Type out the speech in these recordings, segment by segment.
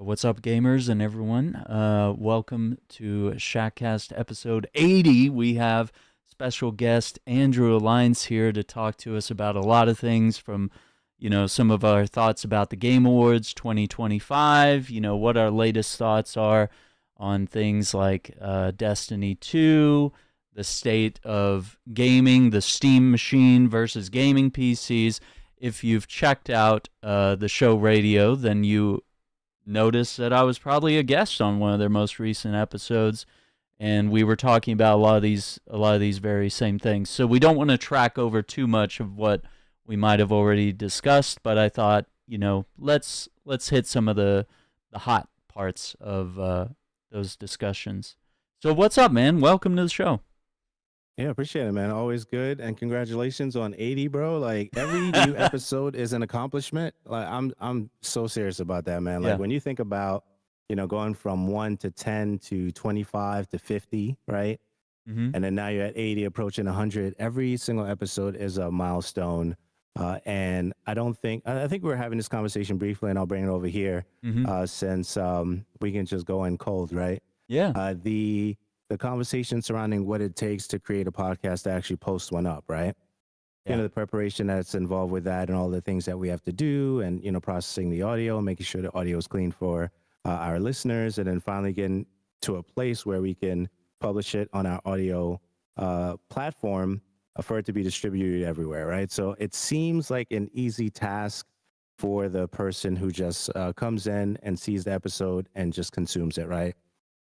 What's up, gamers and everyone? Welcome to Shackcast episode 80. We have special guest Andrew Alliance here to talk to us about a lot of things from, some of our thoughts about the Game Awards 2025, what our latest thoughts are on things like Destiny 2, the state of gaming, the Steam machine versus gaming PCs. If you've checked out the show radio, then you noticed that I was probably a guest on one of their most recent episodes, and we were talking about a lot of these very same things. So we don't want to track over too much of what we might have already discussed, but I thought, let's hit some of the hot parts of those discussions. So what's up, man? Welcome to the show. Yeah, appreciate it, man. Always good, and congratulations on 80, bro. Like every new episode is an accomplishment. Like I'm so serious about that, man. Like Yeah. when you think about, going from 1 to 10 to 25 to 50, right? Mm-hmm. And then now you're at 80, approaching 100. Every single episode is a milestone. And I think we were having this conversation briefly, and I'll bring it over here Mm-hmm. since we can just go in cold, right? Yeah. The conversation surrounding what it takes to create a podcast to actually post one up, right? Yeah. The preparation that's involved with that and all the things that we have to do, and processing the audio, making sure the audio is clean for our listeners, and then finally getting to a place where we can publish it on our audio platform for it to be distributed everywhere, right? So it seems like an easy task for the person who just comes in and sees the episode and just consumes it, right?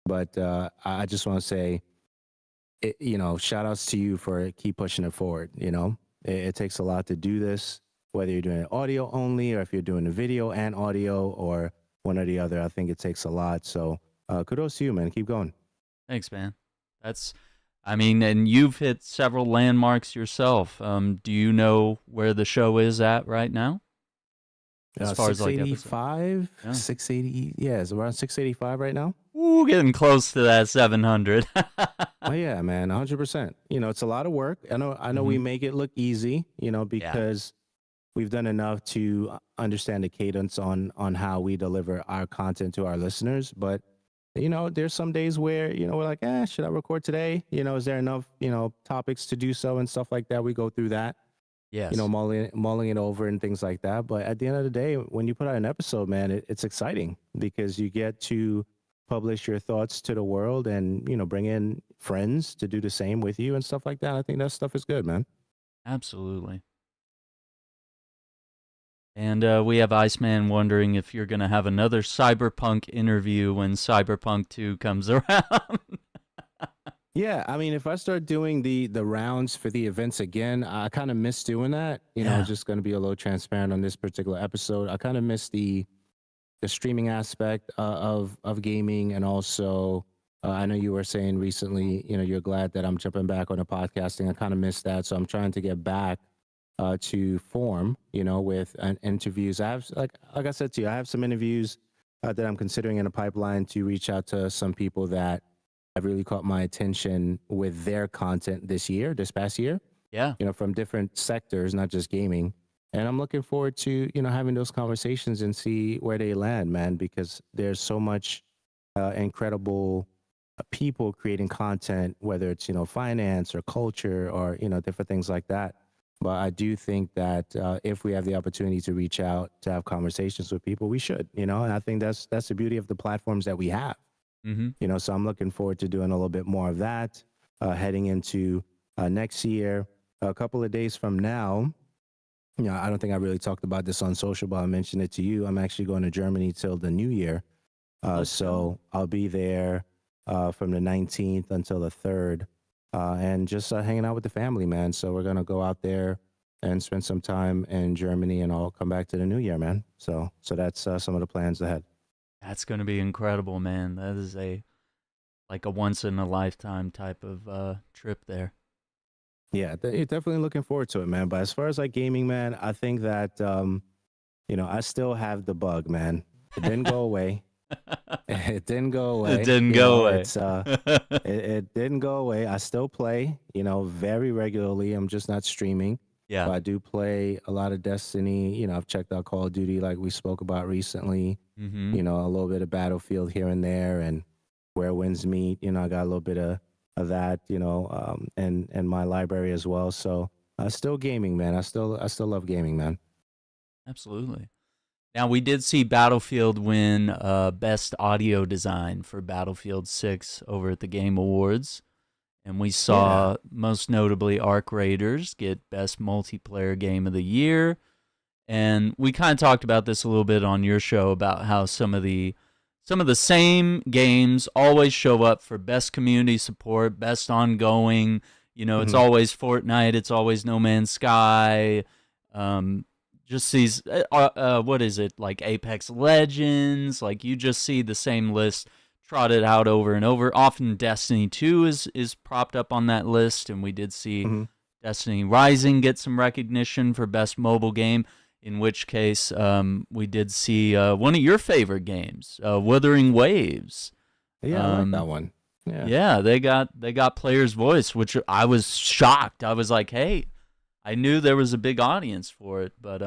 But I just want to say, shout outs to you for keep pushing it forward. It takes a lot to do this, whether you're doing it audio only or if you're doing the video and audio or one or the other. I think it takes a lot. So kudos to you, man. Keep going. Thanks, man. And you've hit several landmarks yourself. Do you know where the show is at right now? As far as like episodes? 685, Yeah. 680. Yeah, it's around 685 right now. Ooh, getting close to that 700. Oh yeah, man, 100%. It's a lot of work. I know we make it look easy, because we've done enough to understand the cadence on how we deliver our content to our listeners. But there's some days where we're like, should I record today? Is there enough topics to do so and stuff like that? We go through that. Yes. Mulling it over and things like that. But at the end of the day, when you put out an episode, man, it's exciting because you get to publish your thoughts to the world and, bring in friends to do the same with you and stuff like that. I think that stuff is good, man. Absolutely. And we have Iceman wondering if you're going to have another Cyberpunk interview when Cyberpunk 2 comes around. Yeah, I mean, if I start doing the rounds for the events again, I kind of miss doing that. Just going to be a little transparent on this particular episode. I kind of miss the streaming aspect of gaming, and also I know you were saying recently, you're glad that I'm jumping back on the podcasting. I kind of missed that, so I'm trying to get back to form, with interviews. I have like I said to you, I have some interviews that I'm considering in the pipeline to reach out to some people that have really caught my attention with their content this past year. Yeah. From different sectors, not just gaming. And I'm looking forward to, having those conversations and see where they land, man, because there's so much incredible people creating content, whether it's, finance or culture or, different things like that. But I do think that if we have the opportunity to reach out to have conversations with people, we should, and I think that's the beauty of the platforms that we have. Mm-hmm. So I'm looking forward to doing a little bit more of that heading into next year. A couple of days from now, I don't think I really talked about this on social, but I mentioned it to you. I'm actually going to Germany till the new year. So I'll be there from the 19th until the 3rd and just hanging out with the family, man. So we're going to go out there and spend some time in Germany, and I'll come back to the new year, man. So that's some of the plans ahead. That's going to be incredible, man. That is a once in a lifetime type of trip there. Yeah, definitely looking forward to it, man. But as far as like gaming, man, I think that I still have the bug, man. It didn't go away. It didn't go away. It didn't go away. It didn't go away. I still play, very regularly. I'm just not streaming. Yeah. So I do play a lot of Destiny. I've checked out Call of Duty like we spoke about recently. Mm-hmm. A little bit of Battlefield here and there, and Where Winds Meet. I got a little bit of that. And my library as well. So still gaming, man. I still love gaming, man. Absolutely. Now, we did see Battlefield win Best Audio Design for Battlefield 6 over at the Game Awards. And we Yeah. saw, most notably, Arc Raiders get Best Multiplayer Game of the Year. And we kind of talked about this a little bit on your show about how some of the same games always show up for best community support, best ongoing. It's Hmm. always Fortnite, it's always No Man's Sky. Um, just these, what is it, like Apex Legends? Like, you just see the same list trotted out over and over. Often Destiny 2 is propped up on that list, and we did see Hmm. Destiny Rising get some recognition for best mobile game. In which case, we did see one of your favorite games, Wuthering Waves. Yeah, I like that Um, one. Yeah. yeah, they got player's voice, which I was shocked. I was like, hey, I knew there was a big audience for it, but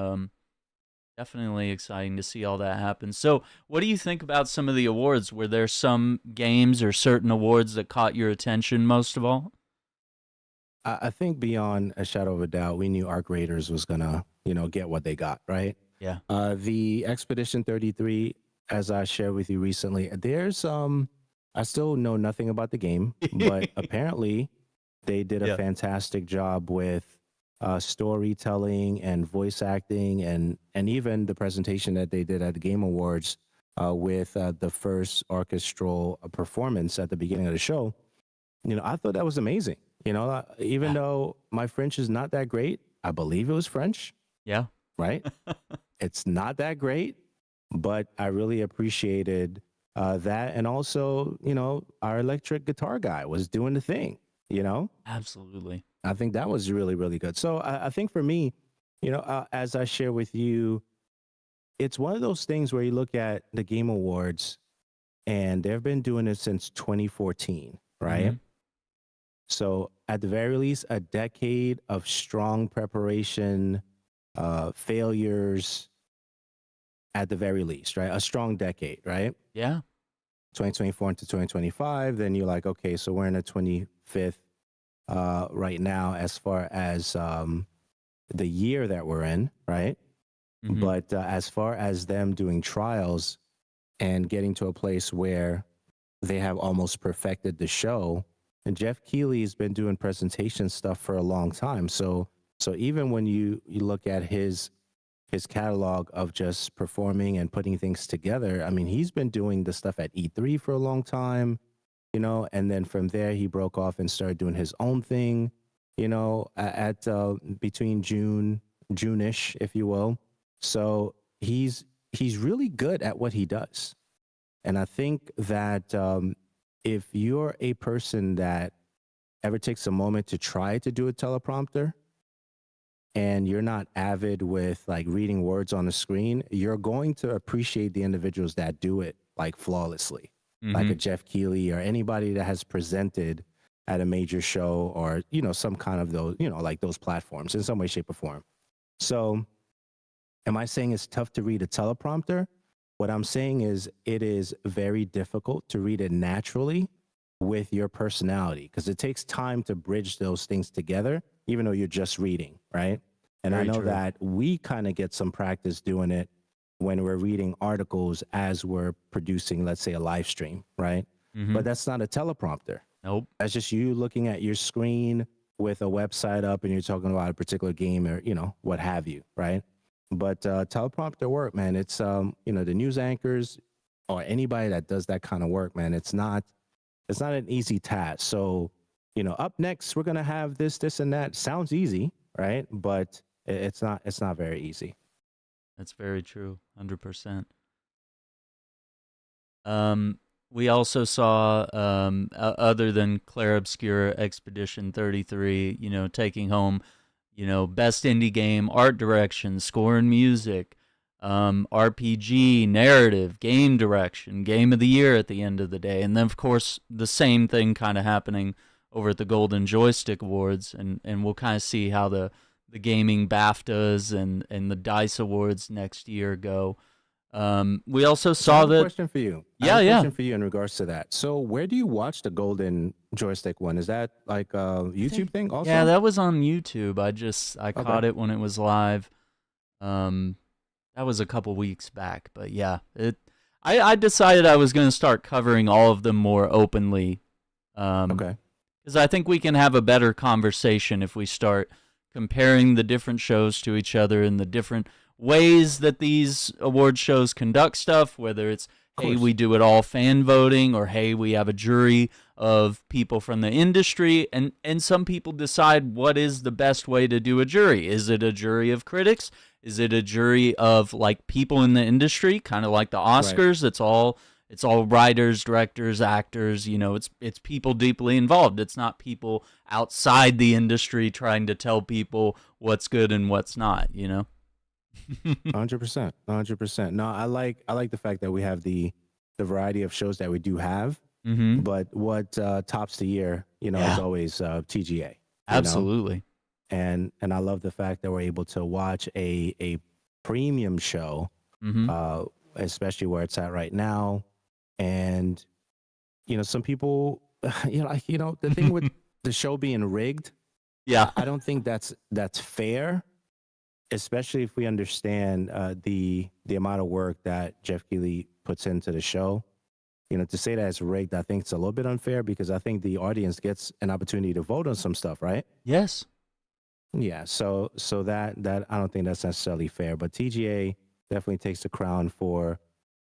definitely exciting to see all that happen. So, what do you think about some of the awards? Were there some games or certain awards that caught your attention most of all? I think beyond a shadow of a doubt, we knew Arc Raiders was gonna, get what they got, right? Yeah. The Expedition 33, as I shared with you recently, I still know nothing about the game, but apparently they did a Yeah. fantastic job with storytelling and voice acting, and even the presentation that they did at the Game Awards with the first orchestral performance at the beginning of the show. I thought that was amazing. Even Yeah. though my French is not that great, I believe it was French, Yeah. right? It's not that great, but I really appreciated that. And also, our electric guitar guy was doing the thing, you know? Absolutely. I think that was really, really good. So I think for me, as I share with you, it's one of those things where you look at the Game Awards and they've been doing it since 2014, right? Mm-hmm. So at the very least, a decade of strong preparation, failures, at the very least, right? A strong decade, right? Yeah. 2024 into 2025. Then you're like, okay, so we're in the 25th right now as far as the year that we're in, right? Mm-hmm. But as far as them doing trials and getting to a place where they have almost perfected the show, and Jeff Keighley's been doing presentation stuff for a long time. So even when you look at his catalog of just performing and putting things together, I mean, he's been doing the stuff at E3 for a long time, and then from there he broke off and started doing his own thing, at between June-ish, if you will. So he's really good at what he does. And I think that if you're a person that ever takes a moment to try to do a teleprompter and you're not avid with like reading words on the screen, you're going to appreciate the individuals that do it like flawlessly, like Mm-hmm. a Jeff Keighley or anybody that has presented at a major show or, some kind of those, like those platforms in some way, shape, or form. So, am I saying it's tough to read a teleprompter? What I'm saying is it is very difficult to read it naturally with your personality because it takes time to bridge those things together, even though you're just reading, right? And I Very know true. that we kind of get some practice doing it when we're reading articles as we're producing, let's say, a live stream, right? Mm-hmm. But that's not a teleprompter. Nope. That's just you looking at your screen with a website up and you're talking about a particular game or, what have you, right? But teleprompter work, man, it's, the news anchors or anybody that does that kind of work, man, it's not an easy task. So, up next, we're going to have this, and that. Sounds easy, right? But it's not very easy. That's very true. 100%. Um, we also saw, other than Claire Obscura Expedition 33, taking home, best indie game, art direction, score and music, RPG, narrative, game direction, game of the year at the end of the day. And then, of course, the same thing kind of happening over at the Golden Joystick Awards. And we'll kind of see how the the gaming BAFTAs and the Dice Awards next year go. We also So I saw have a that. question for you. I have Yeah, a yeah. question for you in regards to that. So where do you watch the golden joystick one? Is that like a I think YouTube thing yeah, also? that was on YouTube. I Okay. caught it when it was live. Um, that was a couple weeks back, but yeah, I decided I was going to start covering all of them more openly. Um, Okay. because I think we can have a better conversation if we start comparing the different shows to each other and the different ways that these award shows conduct stuff, whether it's, Of hey, we course. do it all fan voting, or hey, we have a jury of people from the industry, and some people decide what is the best way to do a jury. Is it a jury of critics? Is it a jury of like people in the industry, kind of like the Right. Oscars? It's all writers, directors, actors. It's people deeply involved. It's not people outside the industry trying to tell people what's good and what's not. 100%. 100%. No, I like the fact that we have the variety of shows that we do have, Mm-hmm. but what tops the year, is Yeah, always TGA, you know? absolutely. And I love the fact that we're able to watch a premium show, Mm-hmm. uh, especially where it's at right now. And some people, the thing with the show being rigged, Yeah. I don't think that's fair, especially if we understand the amount of work that Jeff Keighley puts into the show. To say that it's rigged, I think it's a little bit unfair because I think the audience gets an opportunity to vote on some stuff, right? Yes. Yeah, so that I don't think that's necessarily fair, but TGA definitely takes the crown for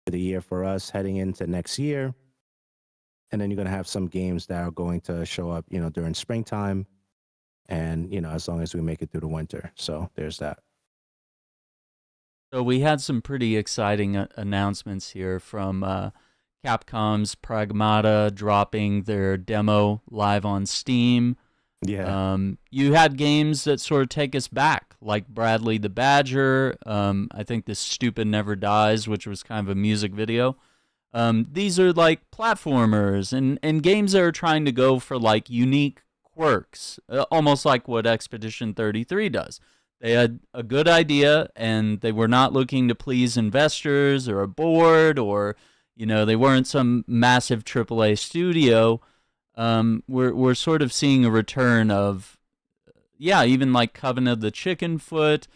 the year for us heading into next year. And then you're going to have some games that are going to show up, during springtime and, as long as we make it through the winter. So there's that. So we had some pretty exciting announcements here from Capcom's Pragmata dropping their demo live on Steam. Yeah. You had games that sort of take us back, like Bradley the Badger. I think this Stupid Never Dies, which was kind of a music video. These are like platformers and games that are trying to go for like unique quirks, almost like what Expedition 33 does. They had a good idea and they were not looking to please investors or a board or, they weren't some massive AAA studio. We're sort of seeing a return of, yeah, even like Covenant of the Chicken Foot,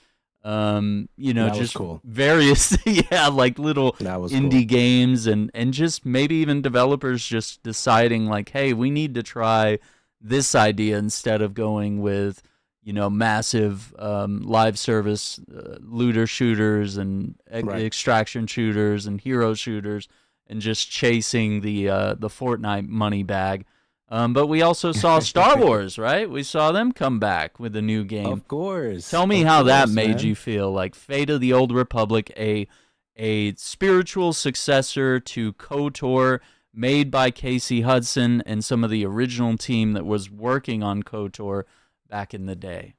That was just cool. various, yeah, like little That was cool. indie games and just maybe even developers just deciding like, hey, we need to try this idea instead of going with, massive live service looter shooters and Right. extraction shooters and hero shooters and just chasing the Fortnite money bag. But we also saw Star Wars, right? We saw them come back with a new game. Of course. Tell me Of how that course, made man. you feel. Like Fate of the Old Republic, a spiritual successor to KOTOR, made by Casey Hudson and some of the original team that was working on KOTOR back in the day.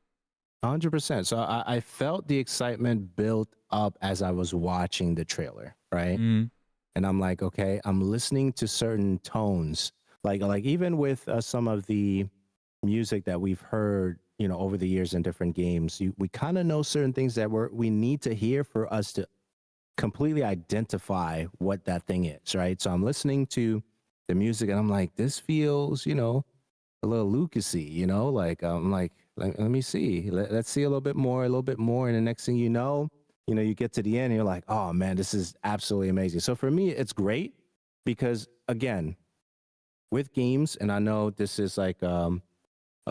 100%. So I felt the excitement build up as I was watching the trailer, right? Mm, And I'm like, okay, I'm listening to certain tones, like even with some of the music that we've heard, over the years in different games. We kind of know certain things that we need to hear for us to completely identify what that thing is, right? So I'm listening to the music and I'm like, this feels, a little Lucasy, like I'm like, let me see, let's see a little bit more, and the next thing you get to the end, and you're like, oh man, this is absolutely amazing. So for me, it's great because again, with games, and I know this is like a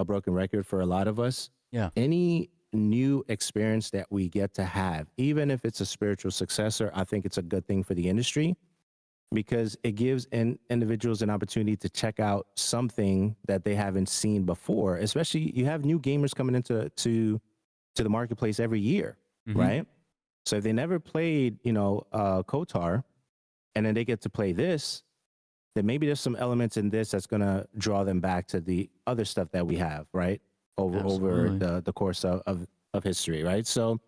broken record for a lot of us. yeah. Any new experience that we get to have, even if it's a spiritual successor, I think it's a good thing for the industry because it gives individuals an opportunity to check out something that they haven't seen before. Especially, you have new gamers coming into the marketplace every year, Hmm. right? So if they never played, KOTAR, and then they get to play this, then maybe there's some elements in this that's gonna draw them back to the other stuff that we have, right? Over Absolutely. the course of history, right? So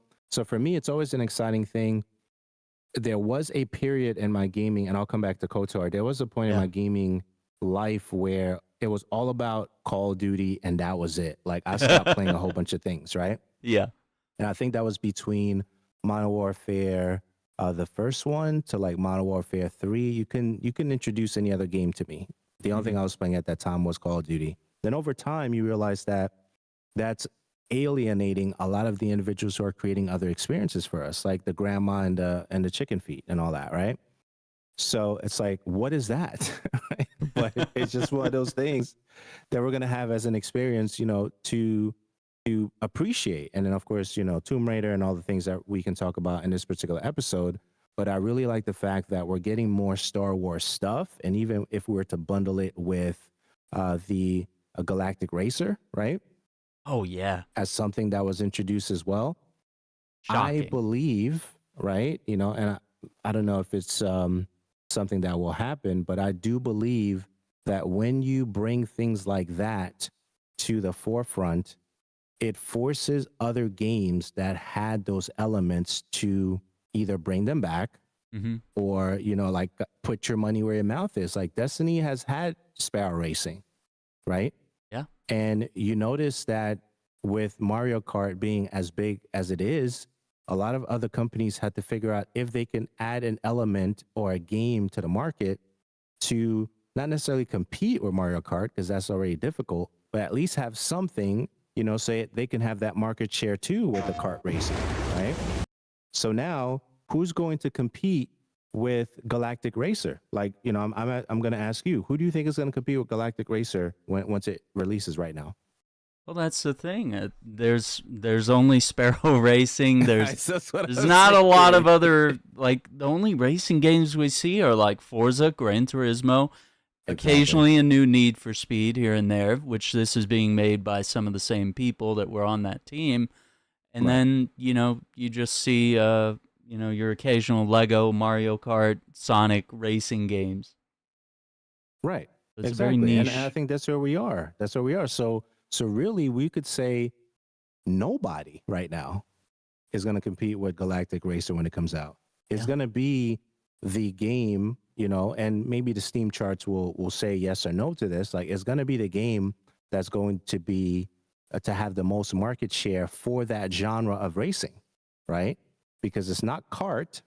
for me, it's always an exciting thing. There was a period in my gaming, and I'll come back to KOTOR. There was a point in Yeah. my gaming life where it was all about Call of Duty, and that was it. Like I stopped playing a whole bunch of things, right? Yeah. And I think that was between Modern Warfare, the first one, to like Modern Warfare 3. You can introduce any other game to me. The only thing Mhm. I was playing at that time was Call of Duty. Then over time, you realize that that's alienating a lot of the individuals who are creating other experiences for us, like the grandma and the chicken feet and all that, right? So it's like, what is that? Right? But it's just one of those things that we're gonna have as an experience, to appreciate. And then of course, Tomb Raider and all the things that we can talk about in this particular episode. But I really like the fact that we're getting more Star Wars stuff, and even if we were to bundle it with the Galactic Racer, right, Oh, yeah. as something that was introduced as well, I Shocking. believe, right, and I don't know if it's something that will happen, but I do believe that when you bring things like that to the forefront, it forces other games that had those elements to either bring them back Mhm. or, like put your money where your mouth is. Like Destiny has had Sparrow Racing, right? Yeah. And you notice that with Mario Kart being as big as it is, a lot of other companies had to figure out if they can add an element or a game to the market to not necessarily compete with Mario Kart, because that's already difficult, but at least have something, say they can have that market share too with the kart racing, right? So now who's going to compete with Galactic Racer? Like, I'm going to ask you, who do you think is going to compete with Galactic Racer once it releases right now? Well, that's the thing. There's only Sparrow Racing. That's what There's I was not a lot thinking. of other, like, the only racing games we see are like Forza, Gran Turismo, Exactly. occasionally a new Need for Speed here and there, which this is being made by some of the same people that were on that team. And Right. then, you just see your occasional Lego, Mario Kart, Sonic racing games. Right. It's very Exactly. And I niche. think that's where we are. That's where we are. So really we could say nobody right now is going to compete with Galactic Racer when it comes out. It's Yeah. going to be the game, and maybe the Steam charts will say yes or no to this. Like, it's going to be the game that's going to be to have the most market share for that genre of racing, right? Because it's not kart,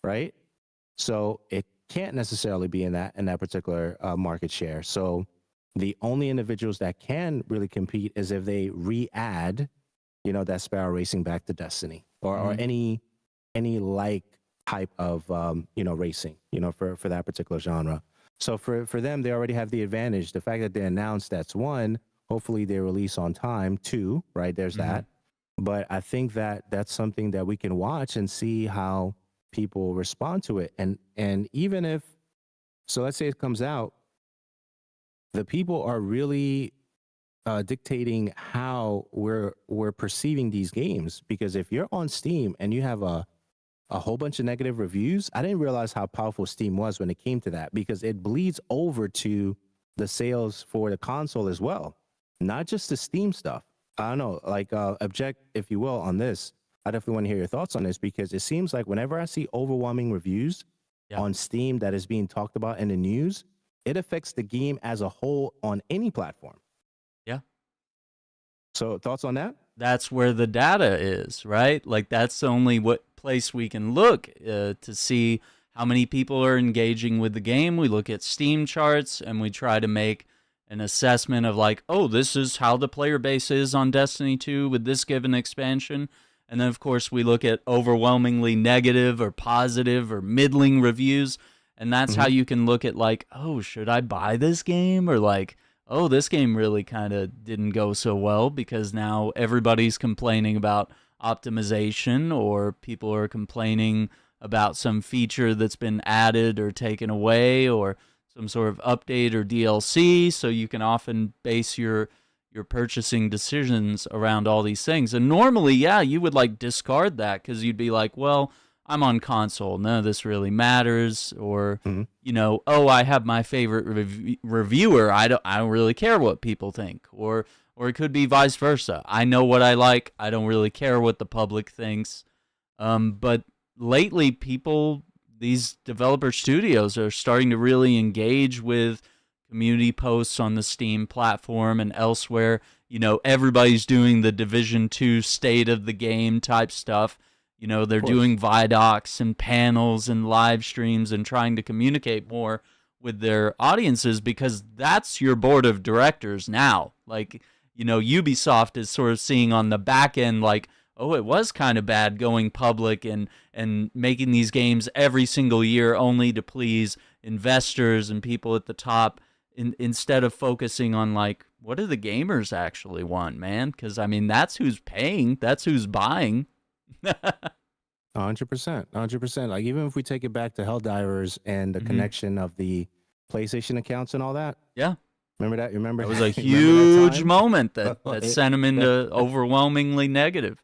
right? So it can't necessarily be in that particular market share. So the only individuals that can really compete is if they re-add, that Sparrow Racing back to Destiny, or Mhm. any like type of racing, for that particular genre. So for them, they already have the advantage. The fact that they announced, that's one. Hopefully they release on time. Two, right? There's Mhm. that. But I think that that's something that we can watch and see how people respond to it. And even if, so let's say it comes out, the people are really dictating how we're perceiving these games. Because if you're on Steam and you have a whole bunch of negative reviews, I didn't realize how powerful Steam was when it came to that, because it bleeds over to the sales for the console as well, not just the Steam stuff. I don't know, like object, if you will, on this. I definitely want to hear your thoughts on this, because it seems like whenever I see overwhelming reviews Yeah. on Steam that is being talked about in the news, it affects the game as a whole on any platform. Yeah. So thoughts on that? That's where the data is, right? Like that's the only what place we can look to see how many people are engaging with the game. We look at Steam charts and we try to make an assessment of like, oh, this is how the player base is on Destiny 2 with this given expansion. And then of course we look at overwhelmingly negative or positive or middling reviews, and that's how Mm-hmm. you can look at like, oh, should I buy this game, or like, oh, this game really kind of didn't go so well because now everybody's complaining about optimization, or people are complaining about some feature that's been added or taken away, or some sort of update or DLC. So you can often base your purchasing decisions around all these things. And normally, yeah, you would like discard that because you'd be like, well, I'm on console. None of this really matters. Or, Mm-hmm. oh, I have my favorite reviewer. I don't really care what people think. Or it could be vice versa. I know what I like. I don't really care what the public thinks. But lately, these developer studios are starting to really engage with community posts on the Steam platform and elsewhere. Everybody's doing the Division 2 state of the game type stuff. They're Of course. doing Vidocs and panels and live streams and trying to communicate more with their audiences, because that's your board of directors now. Like, Ubisoft is sort of seeing on the back end, like, oh, it was kind of bad going public and making these games every single year only to please investors and people at the top, instead of focusing on, like, what do the gamers actually want, man? Because, I mean, that's who's paying, that's who's buying. 100%. 100%. Like, even if we take it back to Helldivers and the Mhm. connection of the PlayStation accounts and all that. Yeah. Remember that? Remember That was a remember that huge time? moment that sent him into overwhelmingly negative.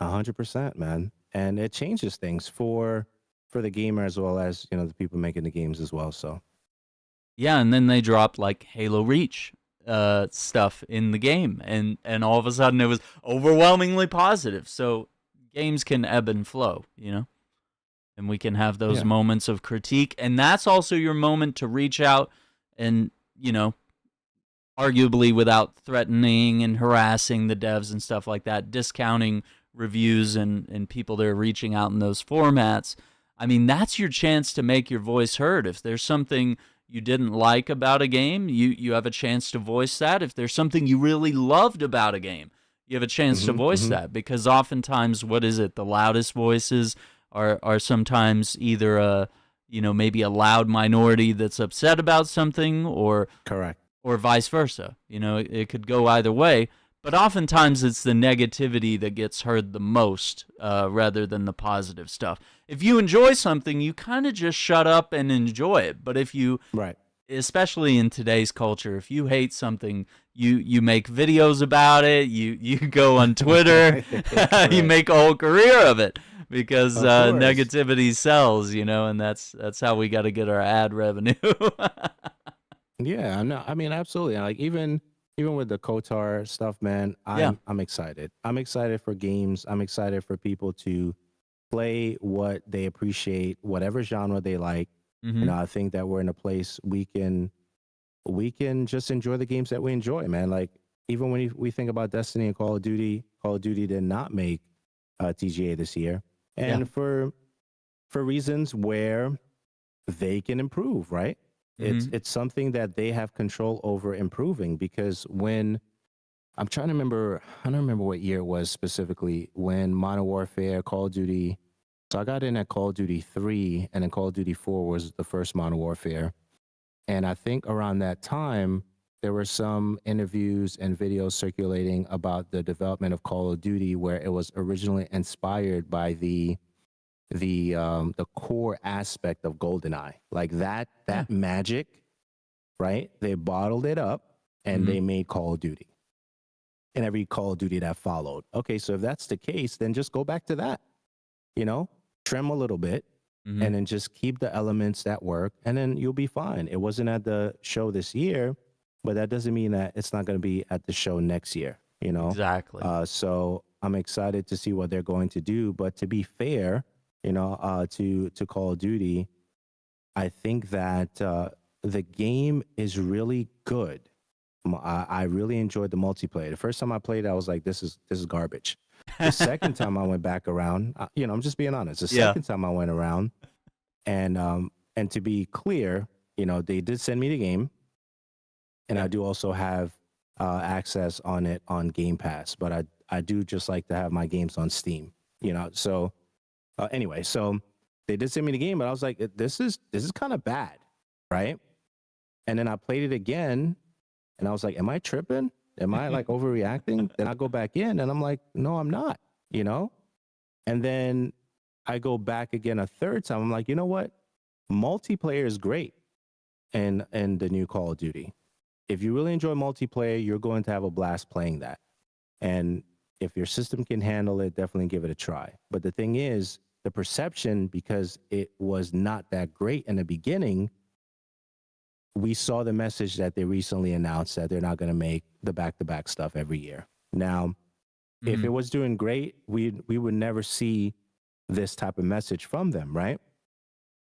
100%, man. And it changes things for the gamer as well as, the people making the games as well. So Yeah, and then they dropped like Halo Reach stuff in the game, and all of a sudden it was overwhelmingly positive. So games can ebb and flow, and we can have those yeah. moments of critique, and that's also your moment to reach out and, arguably without threatening and harassing the devs and stuff like that, discounting reviews and people that are reaching out in those formats. I mean, that's your chance to make your voice heard. If there's something you didn't like about a game, you have a chance to voice that. If there's something you really loved about a game, you have a chance to voice that, because oftentimes, what is it? The loudest voices are sometimes either maybe a loud minority that's upset about something, or Correct. or vice versa. It could go either way. But oftentimes it's the negativity that gets heard the most, rather than the positive stuff. If you enjoy something, you kind of just shut up and enjoy it. But if you, Right. especially in today's culture, if you hate something, you make videos about it. You go on Twitter, you make a whole career of it, because Of course. negativity sells. And that's how we got to get our ad revenue. Yeah, no, I mean, absolutely. Like, even with the Kotar stuff, man, Yeah. I'm excited. I'm excited for games. I'm excited for people to play what they appreciate, whatever genre they like. Mm-hmm. I think that we're in a place we can just enjoy the games that we enjoy, man. Like, even when we think about Destiny and Call of Duty did not make TGA this year, and Yeah. for reasons where they can improve, right? It's something that they have control over improving, because when I don't remember what year it was specifically, when Modern Warfare, Call of Duty. So I got in at Call of Duty 3, and then Call of Duty 4 was the first Modern Warfare. And I think around that time, there were some interviews and videos circulating about the development of Call of Duty, where it was originally inspired by the core aspect of GoldenEye, like that magic, right? They bottled it up and they made Call of Duty, and every Call of Duty that followed. Okay, so if that's the case, then just go back to that, trim a little bit, and then just keep the elements that work, and then you'll be fine. It wasn't at the show this year, but that doesn't mean that it's not going to be at the show next year, Exactly. So I'm excited to see what they're going to do. But to be fair, to Call of Duty, I think that the game is really good. I really enjoyed the multiplayer. The first time I played, I was like, "This is garbage." The second time I went back around, I'm just being honest. The second time I went around, and to be clear, they did send me the game, and I do also have access on it on Game Pass. But I do just like to have my games on Steam, So anyway, so they did send me the game, but I was like, this is kind of bad, right? And then I played it again, and I was like, am I tripping? Am I like overreacting? Then I go back in, and I'm like, no, I'm not, And then I go back again a third time. I'm like, you know what? Multiplayer is great in the new Call of Duty. If you really enjoy multiplayer, you're going to have a blast playing that. And if your system can handle it, definitely give it a try. But the thing is, the perception, because it was not that great in the beginning, we saw the message that they recently announced that they're not going to make the back-to-back stuff every year. Now, if it was doing great, we would never see this type of message from them, right?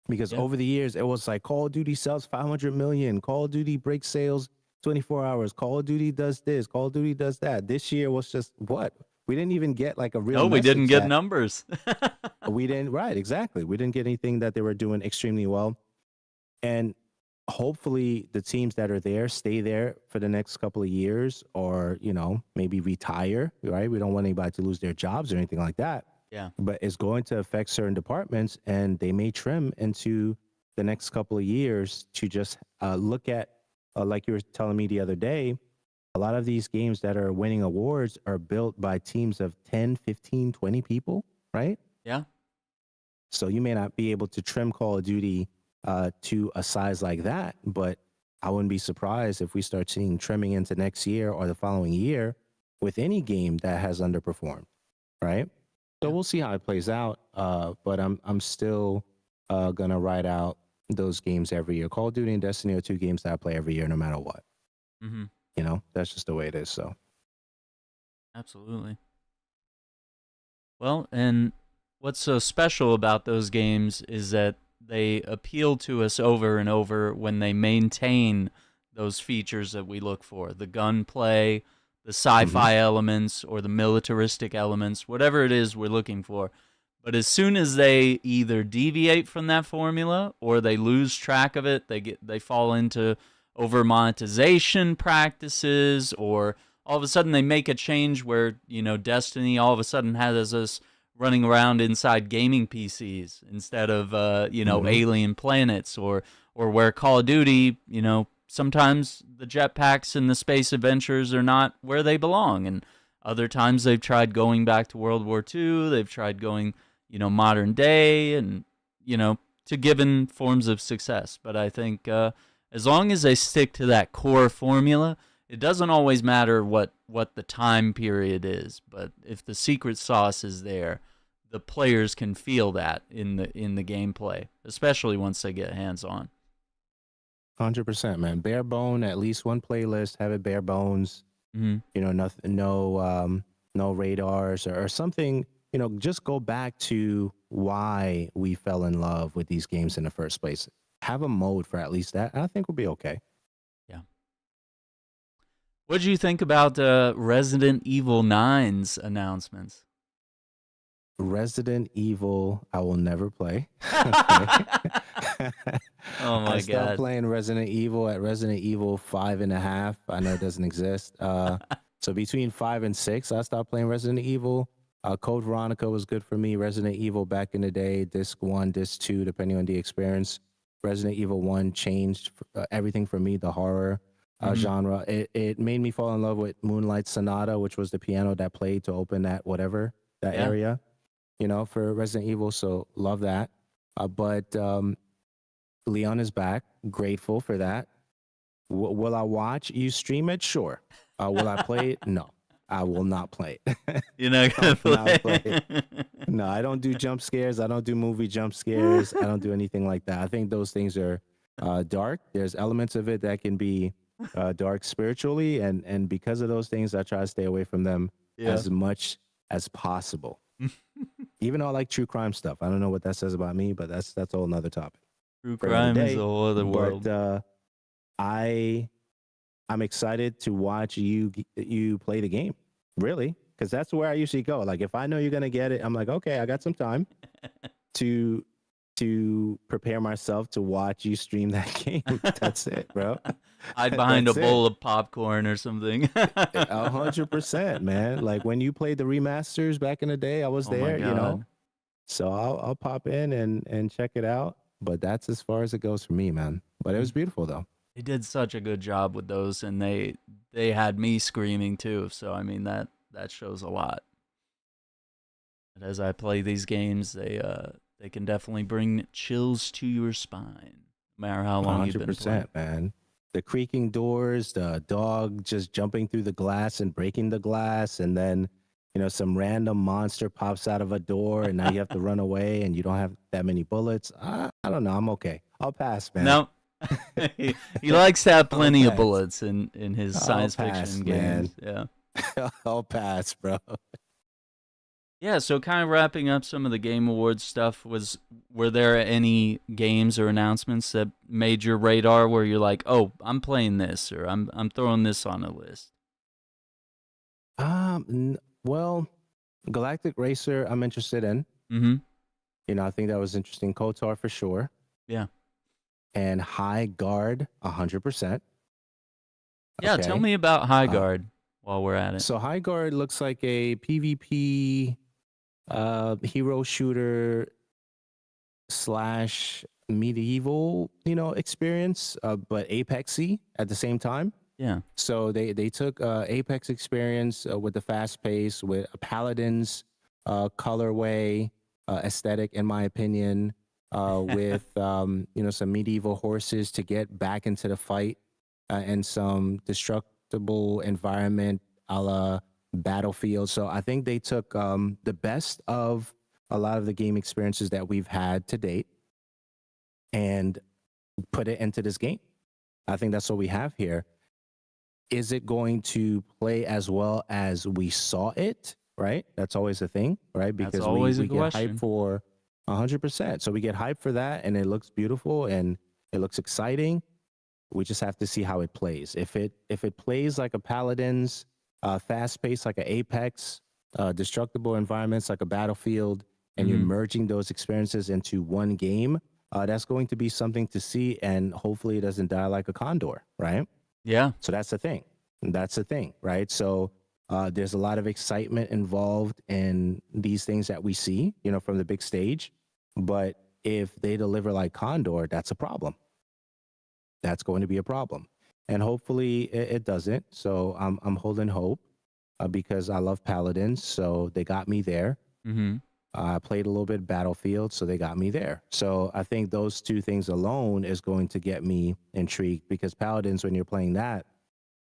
Because Yeah. over the years, it was like Call of Duty sells 500 million, Call of Duty breaks sales 24 hours, Call of Duty does this, Call of Duty does that. This year was just what? We didn't even get like a real No, we didn't message get that numbers. we didn't, right, exactly. We didn't get anything that they were doing extremely well. And hopefully the teams that are there stay there for the next couple of years or, maybe retire, right? We don't want anybody to lose their jobs or anything like that. Yeah. But it's going to affect certain departments and they may trim into the next couple of years to just look at, like you were telling me the other day, a lot of these games that are winning awards are built by teams of 10, 15, 20 people, right? Yeah. So you may not be able to trim Call of Duty to a size like that, but I wouldn't be surprised if we start seeing trimming into next year or the following year with any game that has underperformed, right? So Yeah. we'll see how it plays out. But I'm still gonna ride out those games every year. Call of Duty and Destiny are two games that I play every year, no matter what. Mm-hmm. That's just the way it is. So Absolutely. Well, and what's so special about those games is that they appeal to us over and over when they maintain those features that we look for: the gunplay, the hmm sci-fi elements, or the militaristic elements, whatever it is we're looking for. But as soon as they either deviate from that formula or they lose track of it, they fall into over monetization practices, or all of a sudden they make a change where, Destiny all of a sudden has us running around inside gaming PCs instead of hmm alien planets, or where Call of Duty, sometimes the jetpacks and the space adventures are not where they belong, and other times they've tried going back to World War II, they've tried going, modern day, and to given forms of success. But I think as long as they stick to that core formula, it doesn't always matter what the time period is, but if the secret sauce is there, the players can feel that in the gameplay, especially once they get hands on. 100%, man. Bare bone, at least one playlist, have it bare bones. Mm-hmm. Nothing, no radars or something. Just go back to why we fell in love with these games in the first place. Have a mode for at least that. I think we'll be okay. Yeah. What did you think about Resident Evil 9's announcements? Resident Evil, I will never play. Okay. Oh I my stopped god. playing Resident Evil at Resident Evil 5.5. I know it doesn't exist. So between 5 and 6, I stopped playing Resident Evil. Code Veronica was good for me. Resident Evil back in the day, disc 1, disc 2, depending on the experience. Resident Evil 1 changed everything for me, the horror Mm-hmm. genre. It made me fall in love with Moonlight Sonata, which was the piano that played to open that Yeah. area, for Resident Evil. So love that. But Leon is back. Grateful for that. Will I watch you stream it? Sure. Will I play it? No. I will not play it. You're not I gonna will not play play. it. No, I don't do jump scares. I don't do movie jump scares. I don't do anything like that. I think those things are dark. There's elements of it that can be dark spiritually, and because of those things, I try to stay away from them Yeah. as much as possible. Even though I like true crime stuff, I don't know what that says about me, but that's a whole nother topic True for another crime is a day. whole other But world. I'm excited to watch you play the game, really, because that's where I usually go. Like if I know you're gonna get it, I'm like, okay, I got some time to prepare myself to watch you stream that game. That's it, bro. Hide behind a That's it. bowl of popcorn or something. 100%, man. Like when you played the remasters back in the day, I was Oh my there. god. So I'll pop in and check it out. But that's as far as it goes for me, man. But it was Mm. beautiful though. They did such a good job with those, and they had me screaming too. So I mean that shows a lot. But as I play these games, they can definitely bring chills to your spine, no matter how long you've been playing. 100%, man. The creaking doors, the dog just jumping through the glass and breaking the glass, and then some random monster pops out of a door, and now you have to run away, and you don't have that many bullets. I don't know. I'm okay. I'll pass, man. No, he likes to have I'll plenty of pass. bullets in his I'll science pass, fiction man. games. Yeah. I'll pass, bro. Yeah, so kind of wrapping up some of the Game Awards stuff, were there any games or announcements that made your radar where you're like, "Oh, I'm playing this," or I'm throwing this on a list? Well, Galactic Racer, I'm interested in. Mhm. I think that was interesting. KOTOR for sure, Yeah. and High Guard, 100%. Yeah, tell Okay. me about High Uh, Guard while we're at it. so High Guard looks like a PvP hero shooter slash medieval, experience, but Apexy at the same time. Yeah. So they took Apex experience with the fast pace, with a paladin's colorway aesthetic, in my opinion, with some medieval horses to get back into the fight, and some destructible environment a la Battlefield. So I think they took the best of a lot of the game experiences that we've had to date and put it into this game. I think that's what we have here. Is it going to play as well as we saw it? Right. That's always the thing, right? That's Because we always a we get hyped question. for 100%. So we get hyped for that, and it looks beautiful and it looks exciting. We just have to see how it plays. If it plays like a Paladins, fast paced like an Apex, destructible environments like a Battlefield, and you're Mhm. merging those experiences into one game, that's going to be something to see. And hopefully, it doesn't die like a Condor, right? Yeah. So that's the thing. That's the thing, right? So there's a lot of excitement involved in these things that we see, from the big stage. But if they deliver like Condor, that's a problem. That's going to be a problem. And hopefully it doesn't. So I'm holding hope, because I love Paladins. So they got me there. Mhm. I played a little bit Battlefield, so they got me there. So I think those two things alone is going to get me intrigued, because Paladins, when you're playing that,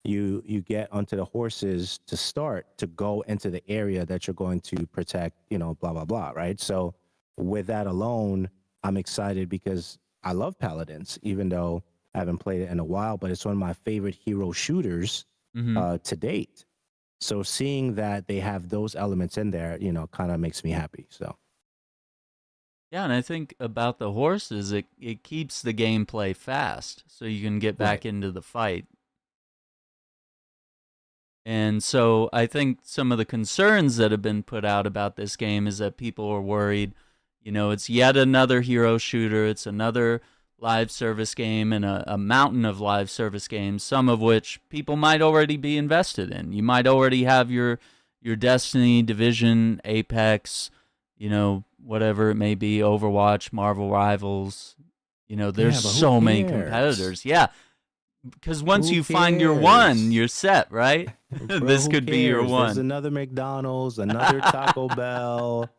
you get onto the horses to start to go into the area that you're going to protect, blah blah blah, right? So with that alone, I'm excited because I love Paladins, even though I haven't played it in a while, but it's one of my favorite hero shooters Mhm. to date. So seeing that they have those elements in there, kind of makes me happy. So Yeah, and I think about the horses, it keeps the gameplay fast so you can get right, back into the fight. And so I think some of the concerns that have been put out about this game is that people are worried, it's yet another hero shooter, it's another live service game and a mountain of live service games, some of which people might already be invested in. You might already have your Destiny, Division, Apex, whatever it may be, Overwatch, Marvel Rivals. There's yeah, but who so many cares? competitors. Yeah, because once Who you find your one, cares? you're set, right? Bro, This who could be your cares? There's one. another McDonald's, another Taco Bell,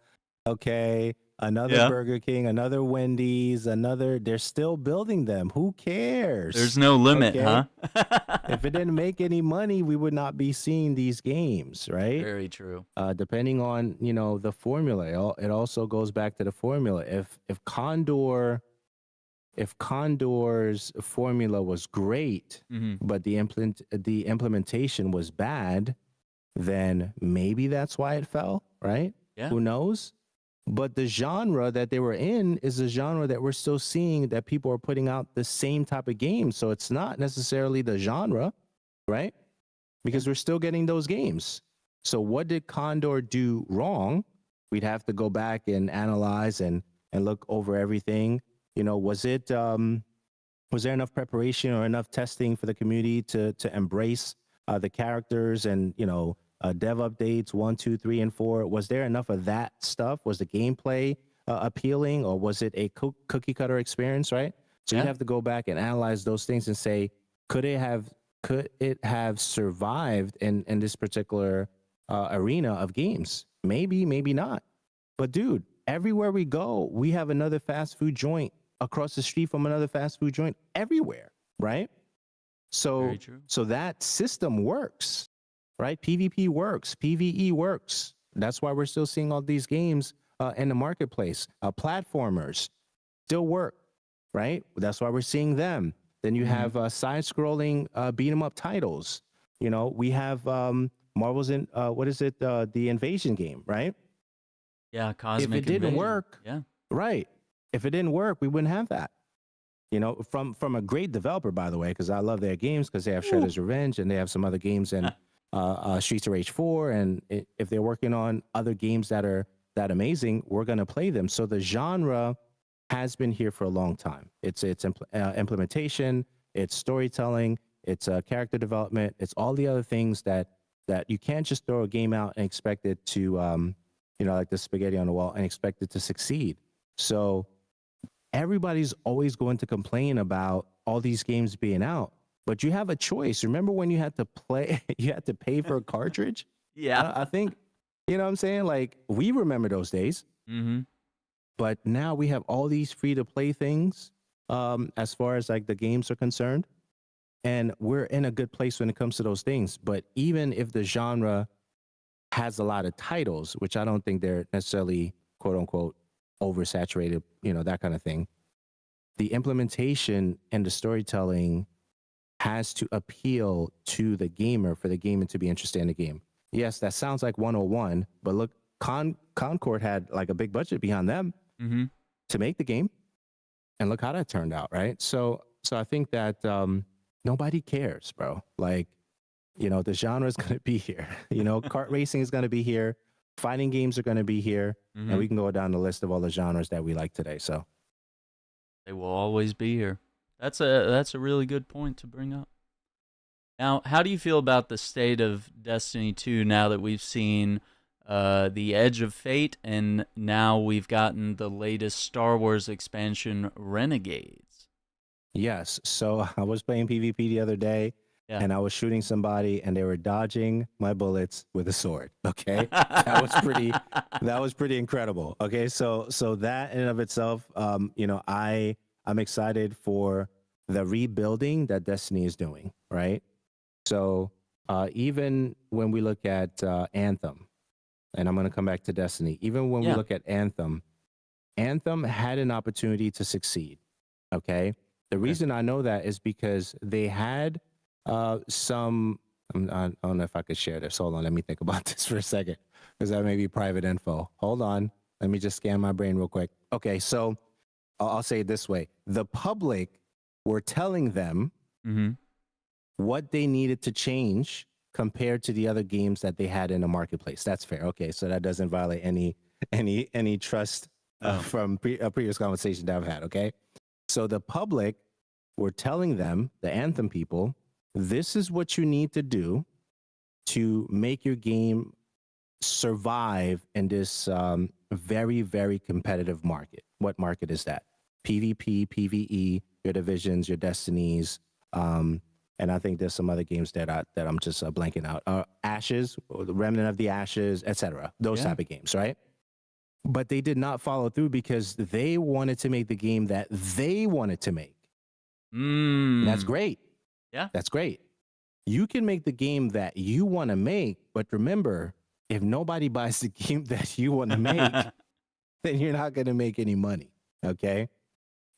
okay, another Yeah. Burger King, another Wendy's, another. They're still building them. Who There's cares? no limit, Okay. huh? If it didn't make any money, we would not be seeing these games, right? Very true. Depending on the formula, it also goes back to the formula. If Condor's formula was great, Hmm. but the implementation was bad, then maybe that's why it fell, right? Yeah. Who knows? But the genre that they were in is a genre that we're still seeing, that people are putting out the same type of games. So it's not necessarily the genre, right? Yeah. Because we're still getting those games. So what did Condor do wrong? We'd have to go back and analyze and look over everything. Was there enough preparation or enough testing for the community to embrace the characters and dev updates 1, 2, 3, and 4? Was there enough of that stuff? Was the gameplay appealing, or was it a cookie cutter experience? Right. So you'd Yeah. have to go back and analyze those things and say, could it have survived in this particular arena of games? Maybe, maybe not. But dude, everywhere we go, we have another fast food joint across the street from another fast food joint everywhere, right? Very So true. so that system works, right? PvP works, PvE works. That's why we're still seeing all these games in the marketplace. Platformers still work, right? That's why we're seeing them. Then you Hmm. have side-scrolling beat 'em up titles. We have Marvel's in what is it? The Invasion game, right? Yeah, If it Cosmic didn't Invasion. work, Yeah. right? If it didn't work, we wouldn't have that. From a great developer, by the way, because I love their games because they have Ooh. Shredder's Revenge and they have some other games in Streets of Rage 4. And if they're working on other games that are that amazing, we're going to play them. So the genre has been here for a long time. It's implementation, it's storytelling, it's character development, it's all the other things that you can't just throw a game out and expect it to, like the spaghetti on the wall, and expect it to succeed. So everybody's always going to complain about all these games being out, but you have a choice. Remember when you had to play, you had to pay for a cartridge? Yeah. I think, you know what I'm saying? Like, we remember those days, Mm-hmm. but now we have all these free to play things as far as like the games are concerned. And we're in a good place when it comes to those things. But even if the genre has a lot of titles, which I don't think they're necessarily quote unquote oversaturated, that kind of thing, the implementation and the storytelling has to appeal to the gamer for the gamer to be interested in the game. Yes, that sounds like 101, but look, Concord had like a big budget behind them Mm-hmm. to make the game, and look how that turned out, right? So I think that nobody cares, bro. Like, the genre is going to be here. Kart racing is going to be here. Fighting games are going to be here, and Mm-hmm. we can go down the list of all the genres that we like today. So They will always be here. That's a really good point to bring up. Now, how do you feel about the state of Destiny 2 now that we've seen the Edge of Fate, and now we've gotten the latest Star Wars expansion, Renegades? yes, so I was playing PvP the other day, Yeah. and I was shooting somebody, and they were dodging my bullets with a sword. Okay, that was pretty. That was pretty incredible. Okay, so that in and of itself, I'm excited for the rebuilding that Destiny is doing. Right. So even when we look at Anthem, and I'm going to come back to Destiny, even when we Yeah. look at Anthem, Anthem had an opportunity to succeed. Okay. The Okay. reason I know that is because they had some. I don't know if I could share this. Hold on. Let me think about this for a second because that may be private info. Hold on. Let me just scan my brain real quick. Okay. So I'll say it this way: the public were telling them Mm-hmm. what they needed to change compared to the other games that they had in the marketplace. That's fair. Okay, so that doesn't violate any trust No. from a previous conversation that I've had. Okay, so the public were telling them, the Anthem people, this is what you need to do to make your game survive in this very, very competitive market. What market is that? PvP, PvE, your divisions, your destinies, and I think there's some other games that I'm just blanking out. Ashes, or the Remnant of the Ashes, etc. Those Yeah. type of games, right? But they did not follow through because they wanted to make the game that they wanted to make. And that's great. Yeah. That's great. You can make the game that you want to make, but remember, if nobody buys the game that you want to make, then you're not going to make any money. Okay,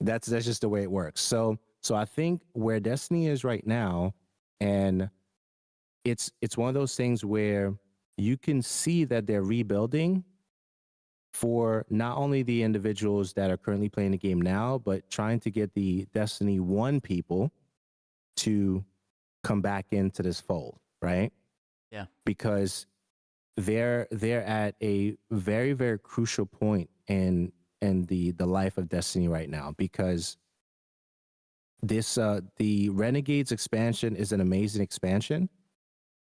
that's just the way it works. So I think where Destiny is right now, and it's one of those things where you can see that they're rebuilding for not only the individuals that are currently playing the game now, but trying to get the Destiny 1 people to come back into this fold, right? Yeah. Because they're at a very, very crucial point in the life of Destiny right now, because this the Renegades expansion is an amazing expansion,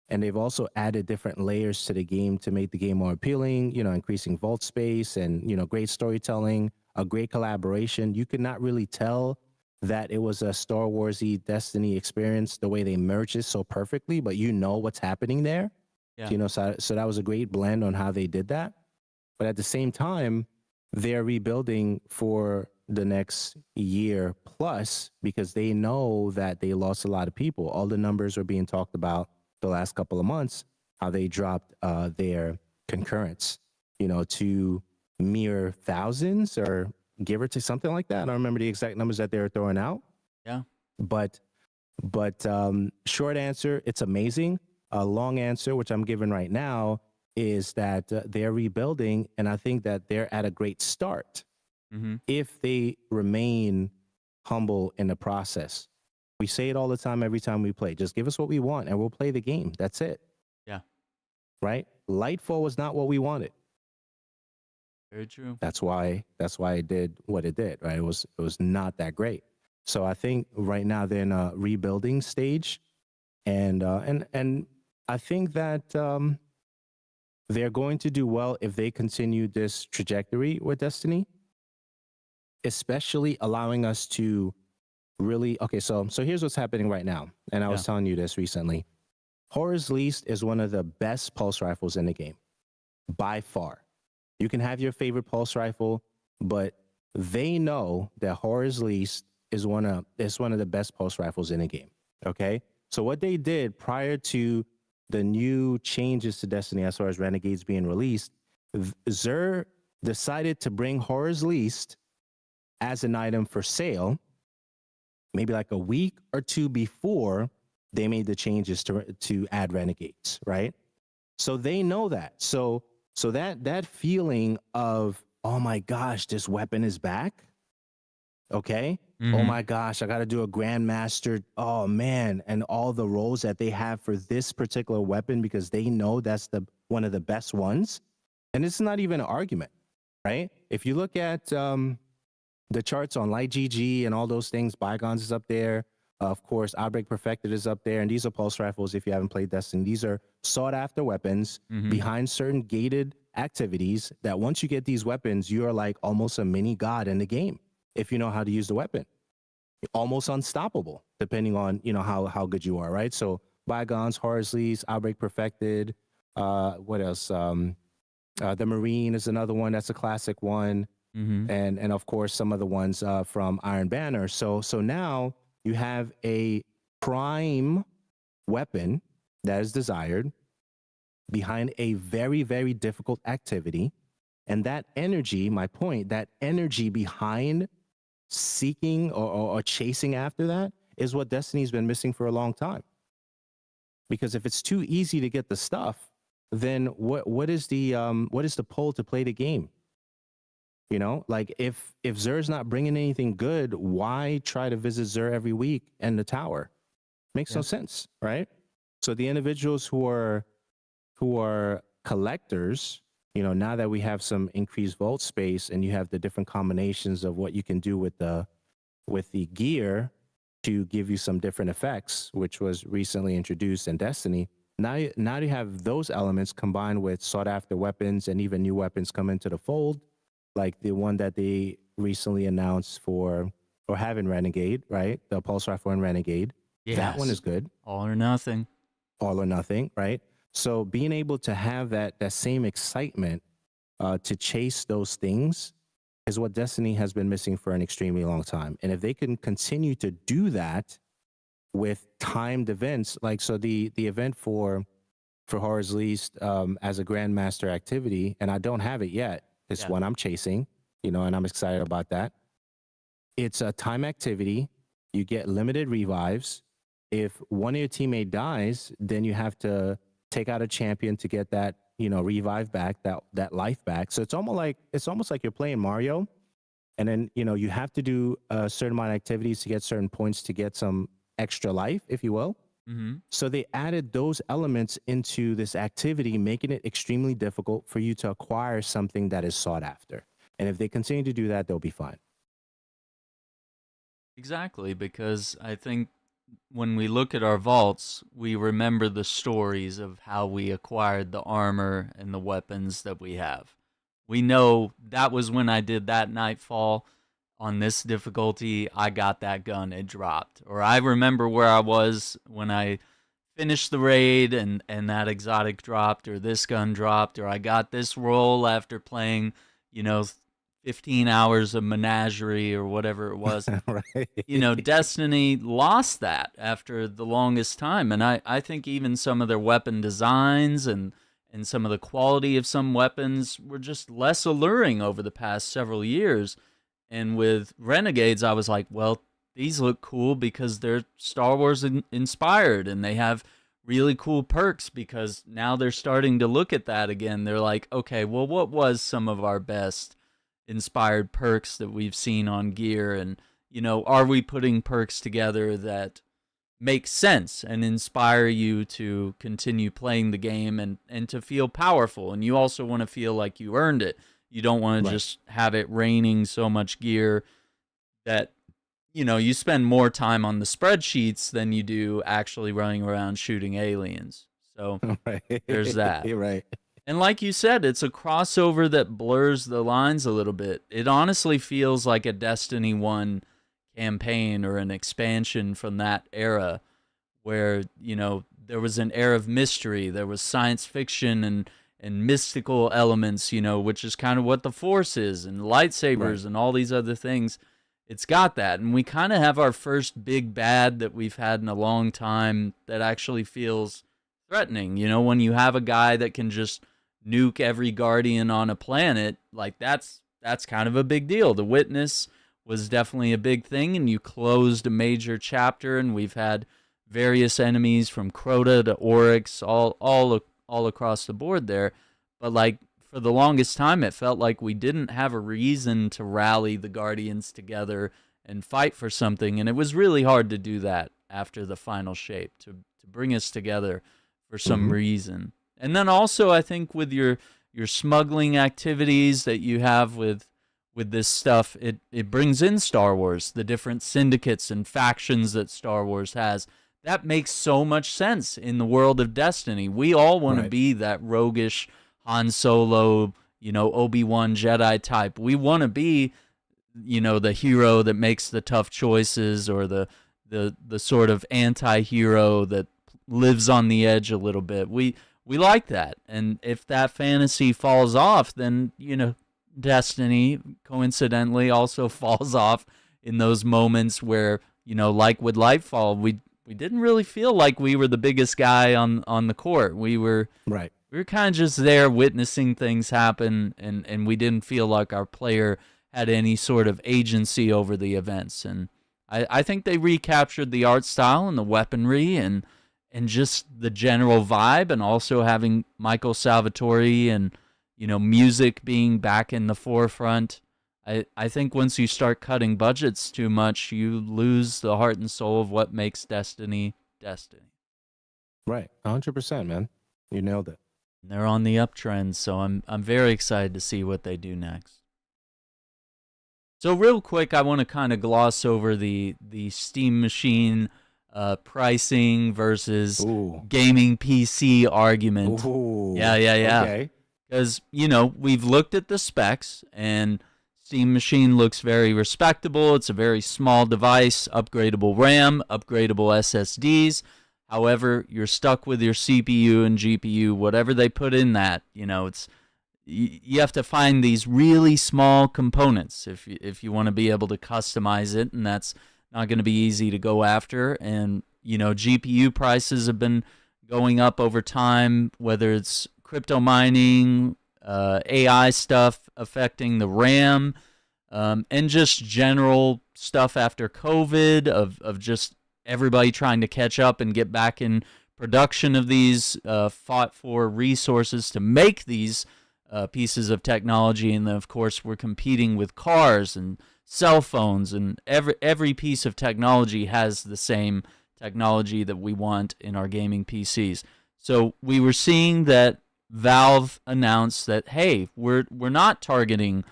and they've also added different layers to the game to make the game more appealing, increasing vault space and, great storytelling, a great collaboration. You could not really tell that it was a Star Warsy Destiny experience the way they merged it so perfectly, but what's happening there. Yeah. So that was a great blend on how they did that. But at the same time, they're rebuilding for the next year plus because they know that they lost a lot of people. All the numbers are being talked about the last couple of months, how they dropped their concurrence, to mere thousands or give or take something like that. I don't remember the exact numbers that they were throwing out. Yeah. But short answer, it's amazing. A long answer, which I'm giving right now, is that they're rebuilding, and I think that they're at a great start Mm-hmm. if they remain humble in the process. We say it all the time, every time we play. Just give us what we want, and we'll play the game. That's it. Yeah. Right? Lightfall was not what we wanted. Very true. That's why it did what it did. Right? It was not that great. So I think right now they're in a rebuilding stage, and I think that they're going to do well if they continue this trajectory with Destiny, especially allowing us to really. Okay, so here's what's happening right now, and I was telling you this recently. Horror's Least is one of the best pulse rifles in the game, by far. You can have your favorite pulse rifle, but they know that Horror's Least is one of the best pulse rifles in the game. Okay, so what they did prior to the new changes to Destiny, as far as Renegades being released, Xur decided to bring Horror's Least as an item for sale, maybe like a week or two before they made the changes to add Renegades, right? So they know that. So that feeling of, oh my gosh, this weapon is back. Okay. Mm-hmm. Oh my gosh, I got to do a Grandmaster. Oh man, and all the roles that they have for this particular weapon because they know that's one of the best ones. And it's not even an argument, right? If you look at the charts on Light GG and all those things, Bygones is up there. Of course, Outbreak Perfected is up there, and these are pulse rifles. If you haven't played Destiny, these are sought-after weapons behind certain gated activities. That once you get these weapons, you are like almost a mini god in the game if you know how to use the weapon. Almost unstoppable, depending on how good you are, right? So Bygones, Horror's Least, Outbreak Perfected. What else? The Marine is another one. That's a classic one. Mm-hmm. And of course some of the ones from Iron Banner. So now you have a prime weapon that is desired behind a very, very difficult activity. And that energy, my point, that energy behind seeking or chasing after that is what Destiny's been missing for a long time. Because if it's too easy to get the stuff, then what is the pull to play the game? You know, like if Xur's not bringing anything good, why try to visit Xur every week and the tower? Makes no sense, right? So the individuals who are collectors, now that we have some increased vault space and you have the different combinations of what you can do with the gear to give you some different effects, which was recently introduced in Destiny. Now you have those elements combined with sought after weapons and even new weapons come into the fold, like the one that they recently announced or have in Renegade, right? The pulse rifle in Renegade. Yes. That one is good. All or nothing. All or nothing, right? So being able to have that same excitement to chase those things is what Destiny has been missing for an extremely long time. And if they can continue to do that with timed events, like so the event for Horror's Least as a Grandmaster activity, and I don't have it yet. It's one I'm chasing, and I'm excited about that. It's a time activity. You get limited revives. If one of your teammate dies, then you have to take out a champion to get that, revive back, that life back. So it's almost like you're playing Mario, and then you have to do a certain amount of activities to get certain points to get some extra life, if you will. Mm-hmm. So they added those elements into this activity, making it extremely difficult for you to acquire something that is sought after. And if they continue to do that, they'll be fine. Exactly, because I think when we look at our vaults, we remember the stories of how we acquired the armor and the weapons that we have. We know that was when I did that Nightfall on this difficulty, I got that gun, it dropped. Or I remember where I was when I finished the raid and that exotic dropped, or this gun dropped, or I got this role after playing, 15 hours of Menagerie or whatever it was. Right. Destiny lost that after the longest time. And I think even some of their weapon designs and some of the quality of some weapons were just less alluring over the past several years. And with Renegades, I was like, well, these look cool because they're Star Wars inspired and they have really cool perks, because now they're starting to look at that again. They're like, okay, well, what was some of our best inspired perks that we've seen on gear? And, are we putting perks together that make sense and inspire you to continue playing the game and to feel powerful? And you also want to feel like you earned it. You don't want to Right. just have it raining so much gear that you spend more time on the spreadsheets than you do actually running around shooting aliens. So Right. there's that. You're right. And like you said, it's a crossover that blurs the lines a little bit. It honestly feels like a Destiny 1 campaign or an expansion from that era where, there was an air of mystery, there was science fiction and mystical elements, which is kind of what the Force is, and lightsabers Right. and all these other things. It's got that. And we kind of have our first big bad that we've had in a long time that actually feels threatening. When you have a guy that can just nuke every guardian on a planet, like that's kind of a big deal. The Witness was definitely a big thing, and you closed a major chapter, and we've had various enemies from Crota to Oryx all across the board there. But like for the longest time, it felt like we didn't have a reason to rally the Guardians together and fight for something, and it was really hard to do that after the final shape, to bring us together for some Mm-hmm. reason. And then also, I think with your smuggling activities that you have with this stuff, it brings in Star Wars, the different syndicates and factions that Star Wars has. That makes so much sense in the world of Destiny. We all want to Right. be that roguish Han Solo, Obi-Wan Jedi type. We want to be, the hero that makes the tough choices, or the sort of anti-hero that lives on the edge a little bit. We like that. And if that fantasy falls off, then, Destiny coincidentally also falls off in those moments where, like with Lightfall, we didn't really feel like we were the biggest guy on the court. We were Right. kind of just there witnessing things happen, and we didn't feel like our player had any sort of agency over the events. And I think they recaptured the art style and the weaponry and just the general vibe, and also having Michael Salvatore and music being back in the forefront. I think once you start cutting budgets too much, you lose the heart and soul of what makes Destiny Destiny. Right. 100%, man. You nailed it. And they're on the uptrend, so I'm very excited to see what they do next. So real quick, I want to kind of gloss over the Steam Machine pricing versus Ooh. gaming PC argument. Ooh. Yeah. Okay. Because, we've looked at the specs, and Steam Machine looks very respectable. It's a very small device, upgradable RAM, upgradable SSDs. However, you're stuck with your CPU and GPU, whatever they put in that. It's you have to find these really small components if you want to be able to customize it, and that's not going to be easy to go after. And GPU prices have been going up over time, whether it's crypto mining, AI stuff affecting the RAM, and just general stuff after COVID of just everybody trying to catch up and get back in production of these fought for resources to make these pieces of technology. And then, of course, we're competing with cars and cell phones, and every piece of technology has the same technology that we want in our gaming PCs. So we were seeing that Valve announced that, hey, we're not targeting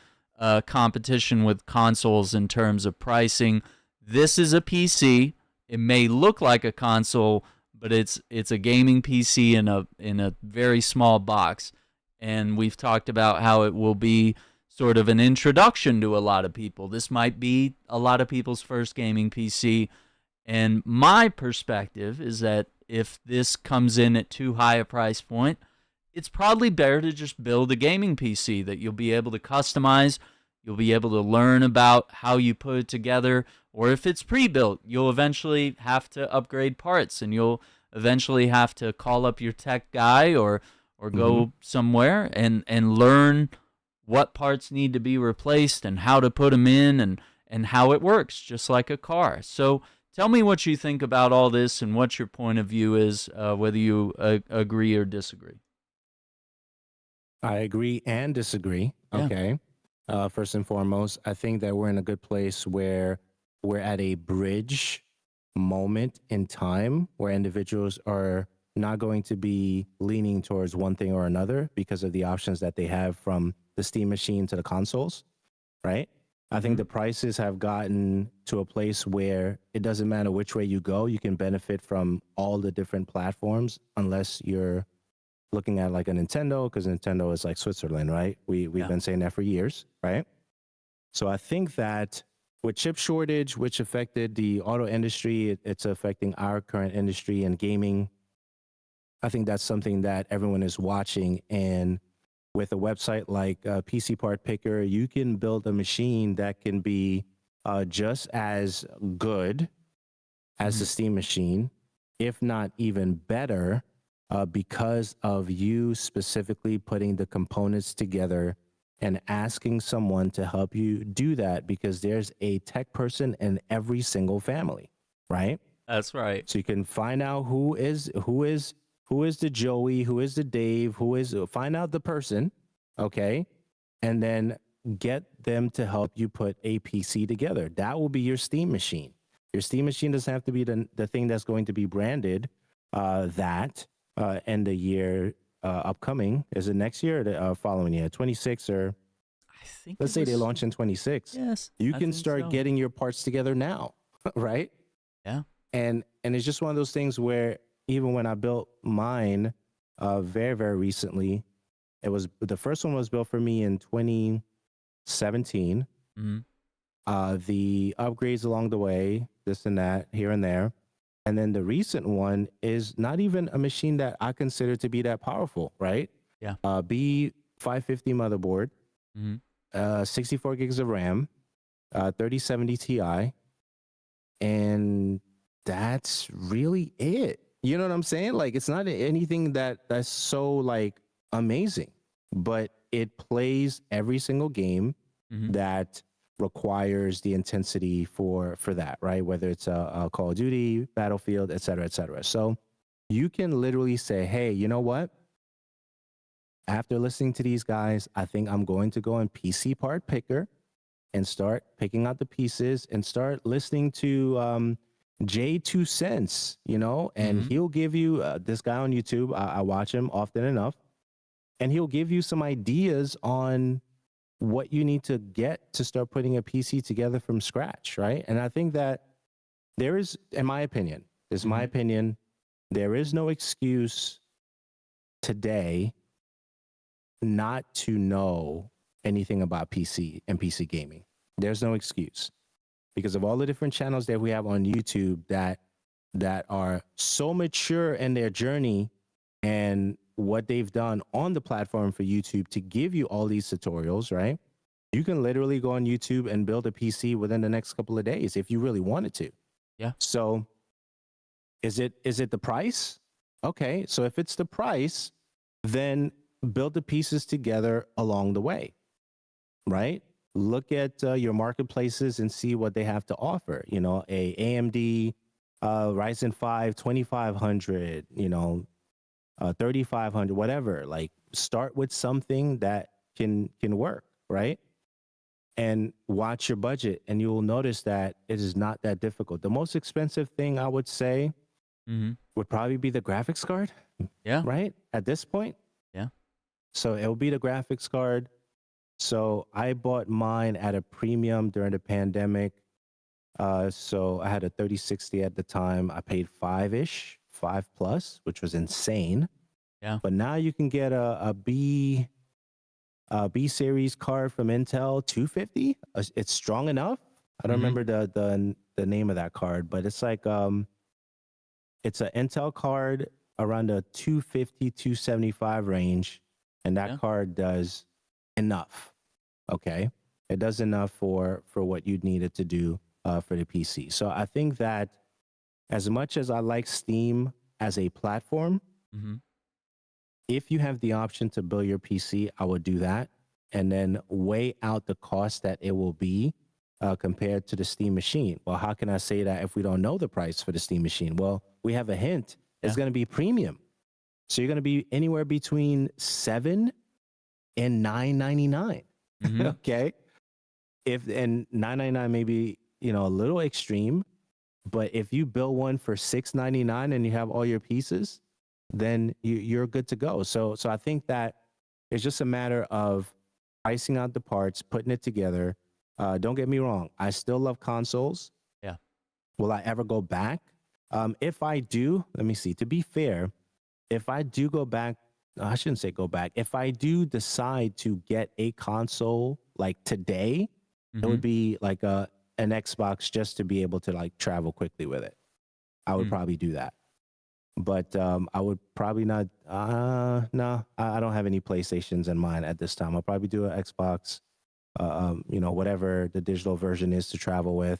competition with consoles in terms of pricing. This is a PC. It may look like a console, but it's a gaming PC in a very small box. And we've talked about how it will be sort of an introduction to a lot of people. This might be a lot of people's first gaming PC. And my perspective is that if this comes in at too high a price point, it's probably better to just build a gaming PC that you'll be able to customize. You'll be able to learn about how you put it together. Or if it's pre-built, you'll eventually have to upgrade parts, and you'll eventually have to call up your tech guy or go somewhere and learn what parts need to be replaced and how to put them in and how it works, just like a car. So Tell me what you think about all this and what your point of view is, whether you agree or disagree. I agree and disagree. Yeah. Okay. First and foremost, I think that we're in a good place where we're at a bridge moment in time where individuals are not going to be leaning towards one thing or another because of the options that they have from the Steam machine to the consoles, right? I think the prices have gotten to a place where it doesn't matter which way you go, you can benefit from all the different platforms unless you're looking at like a Nintendo, because Nintendo is like Switzerland, right? We've Yeah. been saying that for years, right? So I think that with chip shortage, which affected the auto industry, it's affecting our current industry and gaming. I think that's something that everyone is watching. And with a website like PC Part Picker, you can build a machine that can be just as good as the Steam machine, if not even better, because of you specifically putting the components together and asking someone to help you do that, because there's a tech person in every single family, right? That's right. So you can find out who is the Joey, who is the Dave, find out the person, okay, and then get them to help you put a PC together. That will be your Steam machine. Your Steam machine doesn't have to be the thing that's going to be branded end the year upcoming. Is it next year or the following year, 26, or I think let's it say they was. launch in 26? Yes, You I can think start so. getting your parts together now, right? Yeah. And it's just one of those things where even when I built mine very, very recently, it was the first one was built for me in 2017. Mm-hmm. The upgrades along the way, this and that, here and there. And then the recent one is not even a machine that I consider to be that powerful, right? Yeah. B550 motherboard, Mm-hmm. 64 gigs of RAM, 3070 Ti, and that's really it. You know what I'm saying? Like, it's not anything that's so like amazing, but it plays every single game Mm-hmm. that requires the intensity for that, right? Whether it's a Call of Duty, Battlefield, et cetera, et cetera. So you can literally say, hey, you know what? After listening to these guys, I think I'm going to go on PC Part Picker and start picking out the pieces and start listening to J2 Cents, and he'll give you this guy on YouTube. I watch him often enough, and he'll give you some ideas on what you need to get to start putting a PC together from scratch, right? And I think that there is, in my opinion, there is no excuse today not to know anything about PC and PC gaming. There's no excuse because of all the different channels that we have on YouTube that are so mature in their journey and what they've done on the platform for YouTube to give you all these tutorials, right? You can literally go on YouTube and build a PC within the next couple of days if you really wanted to. Yeah. So is it the price? Okay, so if it's the price, then build the pieces together along the way, right? Look at your marketplaces and see what they have to offer. A AMD Ryzen 5 2500, 3500, whatever. Like, start with something that can work, right? And watch your budget, and you'll notice that it is not that difficult. The most expensive thing I would say Mm-hmm. would probably be the graphics card, Yeah. right? At this point. Yeah. So it'll be the graphics card. So I bought mine at a premium during the pandemic. So I had a 3060 at the time. I paid five plus, which was insane. Yeah. But now you can get a B series card from Intel, 250. It's strong enough. I don't Mm-hmm. remember the name of that card, but it's like it's an Intel card around the 250 275 range, and that Yeah. card does enough. Okay, it does enough for what you need it to do for the PC. So I think that as much as I like Steam as a platform, Mm-hmm. if you have the option to build your PC, I would do that and then weigh out the cost that it will be compared to the Steam machine. Well, how can I say that if we don't know the price for the Steam machine? Well, we have a hint. It's Yeah. going to be premium. So you're going to be anywhere between $7 and $9.99. Mm-hmm. Okay. And $9.99 may be, a little extreme, but if you build one for $6.99 and you have all your pieces, then you're good to go. So I think that it's just a matter of pricing out the parts, putting it together. Don't get me wrong. I still love consoles. Yeah. Will I ever go back? If I do, let me see. To be fair, if I do go back, I shouldn't say go back. If I do decide to get a console like today, it would be like an Xbox just to be able to like travel quickly with it. I would probably do that. But I would probably not. No, I don't have any PlayStations in mind at this time. I'll probably do an Xbox, whatever the digital version is to travel with,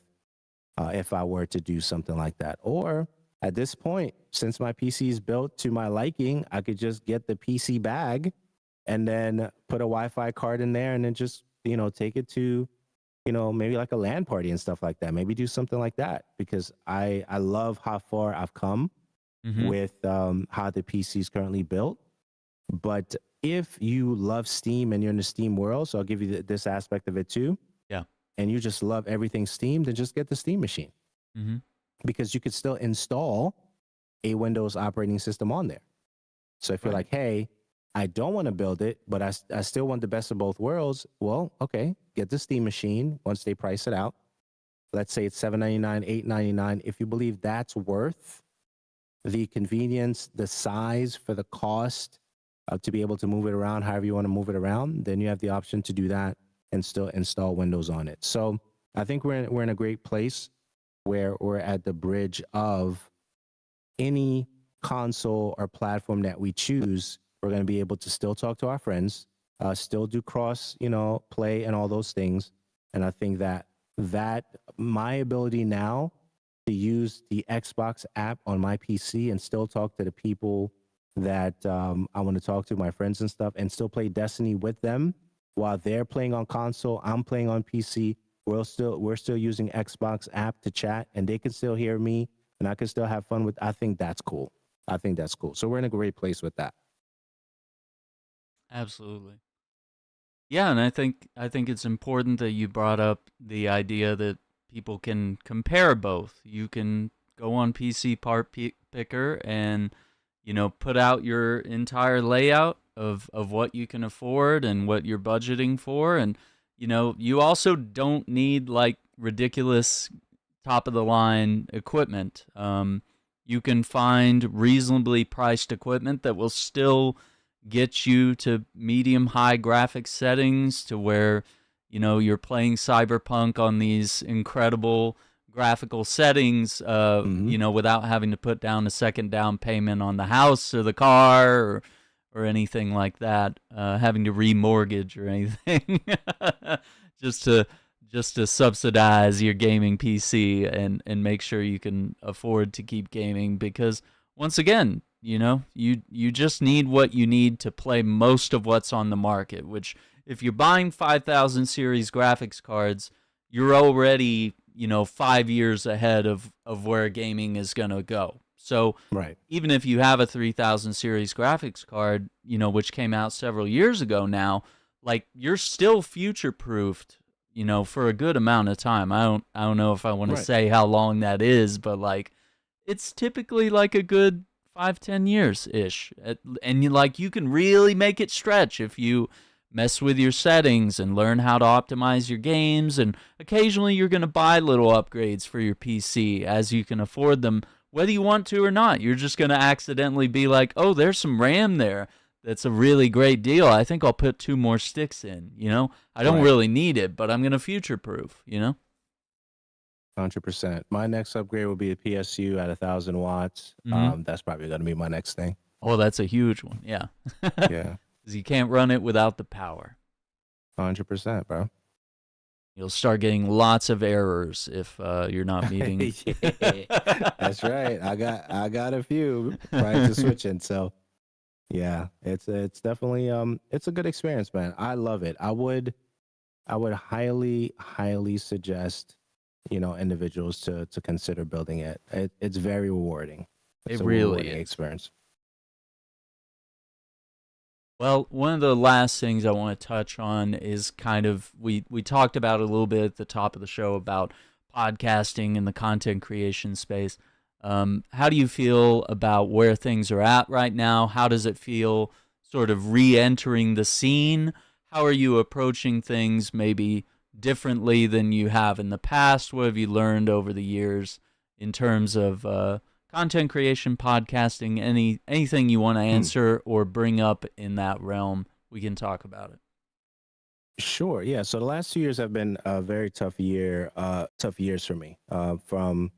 if I were to do something like that. Or at this point, since my PC is built to my liking, I could just get the PC bag and then put a Wi-Fi card in there and then just, take it to, maybe like a LAN party and stuff like that. Maybe do something like that because I love how far I've come with how the PC is currently built. But if you love Steam and you're in the Steam world, so I'll give you this aspect of it too. Yeah. And you just love everything Steam, then just get the Steam machine. Because you could still install a Windows operating system on there. So if you're like, hey, I don't want to build it, but I still want the best of both worlds. Well, okay, get the Steam machine once they price it out. Let's say it's $7.99, $8.99. If you believe that's worth the convenience, the size for the cost to be able to move it around however you want to move it around, then you have the option to do that and still install Windows on it. So I think we're in a great place where we're at the bridge of any console or platform that we choose. We're going to be able to still talk to our friends, still do cross, play and all those things. And I think that my ability now to use the Xbox app on my PC and still talk to the people that I want to talk to, my friends and stuff, and still play Destiny with them while they're playing on console, I'm playing on PC. We're still using Xbox app to chat, and they can still hear me, and I can still have fun with. I think that's cool. So we're in a great place with that. Absolutely. Yeah, and I think it's important that you brought up the idea that people can compare both. You can go on PC Part Picker and put out your entire layout of what you can afford and what you're budgeting for, and you also don't need like ridiculous top of the line equipment. You can find reasonably priced equipment that will still get you to medium high graphics settings to where you're playing Cyberpunk on these incredible graphical settings without having to put down a second down payment on the house or the car or anything like that, having to remortgage or anything just to subsidize your gaming PC and make sure you can afford to keep gaming, because once again, you just need what you need to play most of what's on the market, which if you're buying 5000 series graphics cards, you're already 5 years ahead of where gaming is going to go. So right. Even if you have a 3000 series graphics card, which came out several years ago now, like you're still future proofed, for a good amount of time. I don't know if I want to say how long that is, but like it's typically like a good 5-10 years ish. And you can really make it stretch if you mess with your settings and learn how to optimize your games, and occasionally you're going to buy little upgrades for your PC as you can afford them, whether you want to or not. You're just going to accidentally be like, oh, there's some RAM there. That's a really great deal. I think I'll put 2 more sticks in, I don't really need it, but I'm going to future-proof, 100%. My next upgrade will be a PSU at 1,000 watts. That's probably going to be my next thing. Oh, that's a huge one, yeah. Yeah. Because you can't run it without the power. 100%, bro. You'll start getting lots of errors if you're not meeting. That's right. I got a few prior to switching. So, yeah, it's definitely it's a good experience, man. I love it. I I would highly suggest, individuals to consider building it. It's very rewarding. It's It a really rewarding is. experience. Well, one of the last things I want to touch on is kind of we talked about a little bit at the top of the show about podcasting and the content creation space. How do you feel about where things are at right now? How does it feel sort of re-entering the scene? How are you approaching things maybe differently than you have in the past? What have you learned over the years in terms of content creation, podcasting, anything you want to Hmm. answer or bring up in that realm, we can talk about it. Sure. Yeah. So the last 2 years have been a very tough years for me. From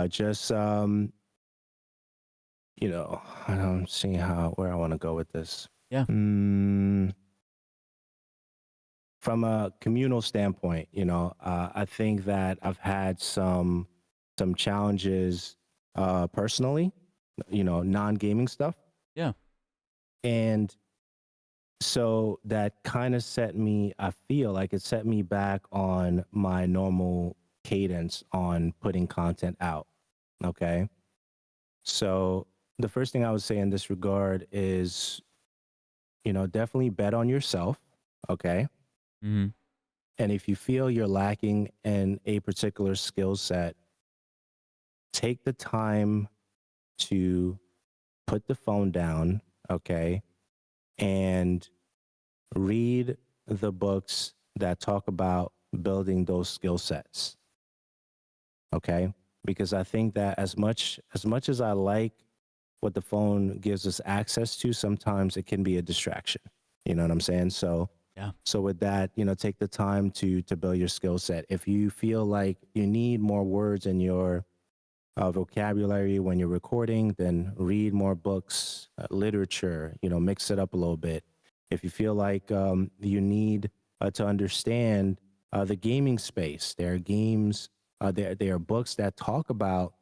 just I'm seeing how where I want to go with this. Yeah. Mm, from a communal standpoint, I think that I've had some challenges personally, non-gaming stuff, Yeah. and so that kind of I feel like it set me back on my normal cadence on putting content out. Okay. So the first thing I would say in this regard is, definitely bet on yourself. Okay. Mm-hmm. And if you feel you're lacking in a particular skill set, take the time to put the phone down. Okay. And read the books that talk about building those skill sets. Okay. Because I think that as much as I like what the phone gives us access to, sometimes it can be a distraction. You know what I'm saying? Yeah. So with that, take the time to build your skill set. If you feel like you need more words in your vocabulary when you're recording, then read more books, literature, mix it up a little bit. If you feel like you need to understand the gaming space, there are games, there are books that talk about,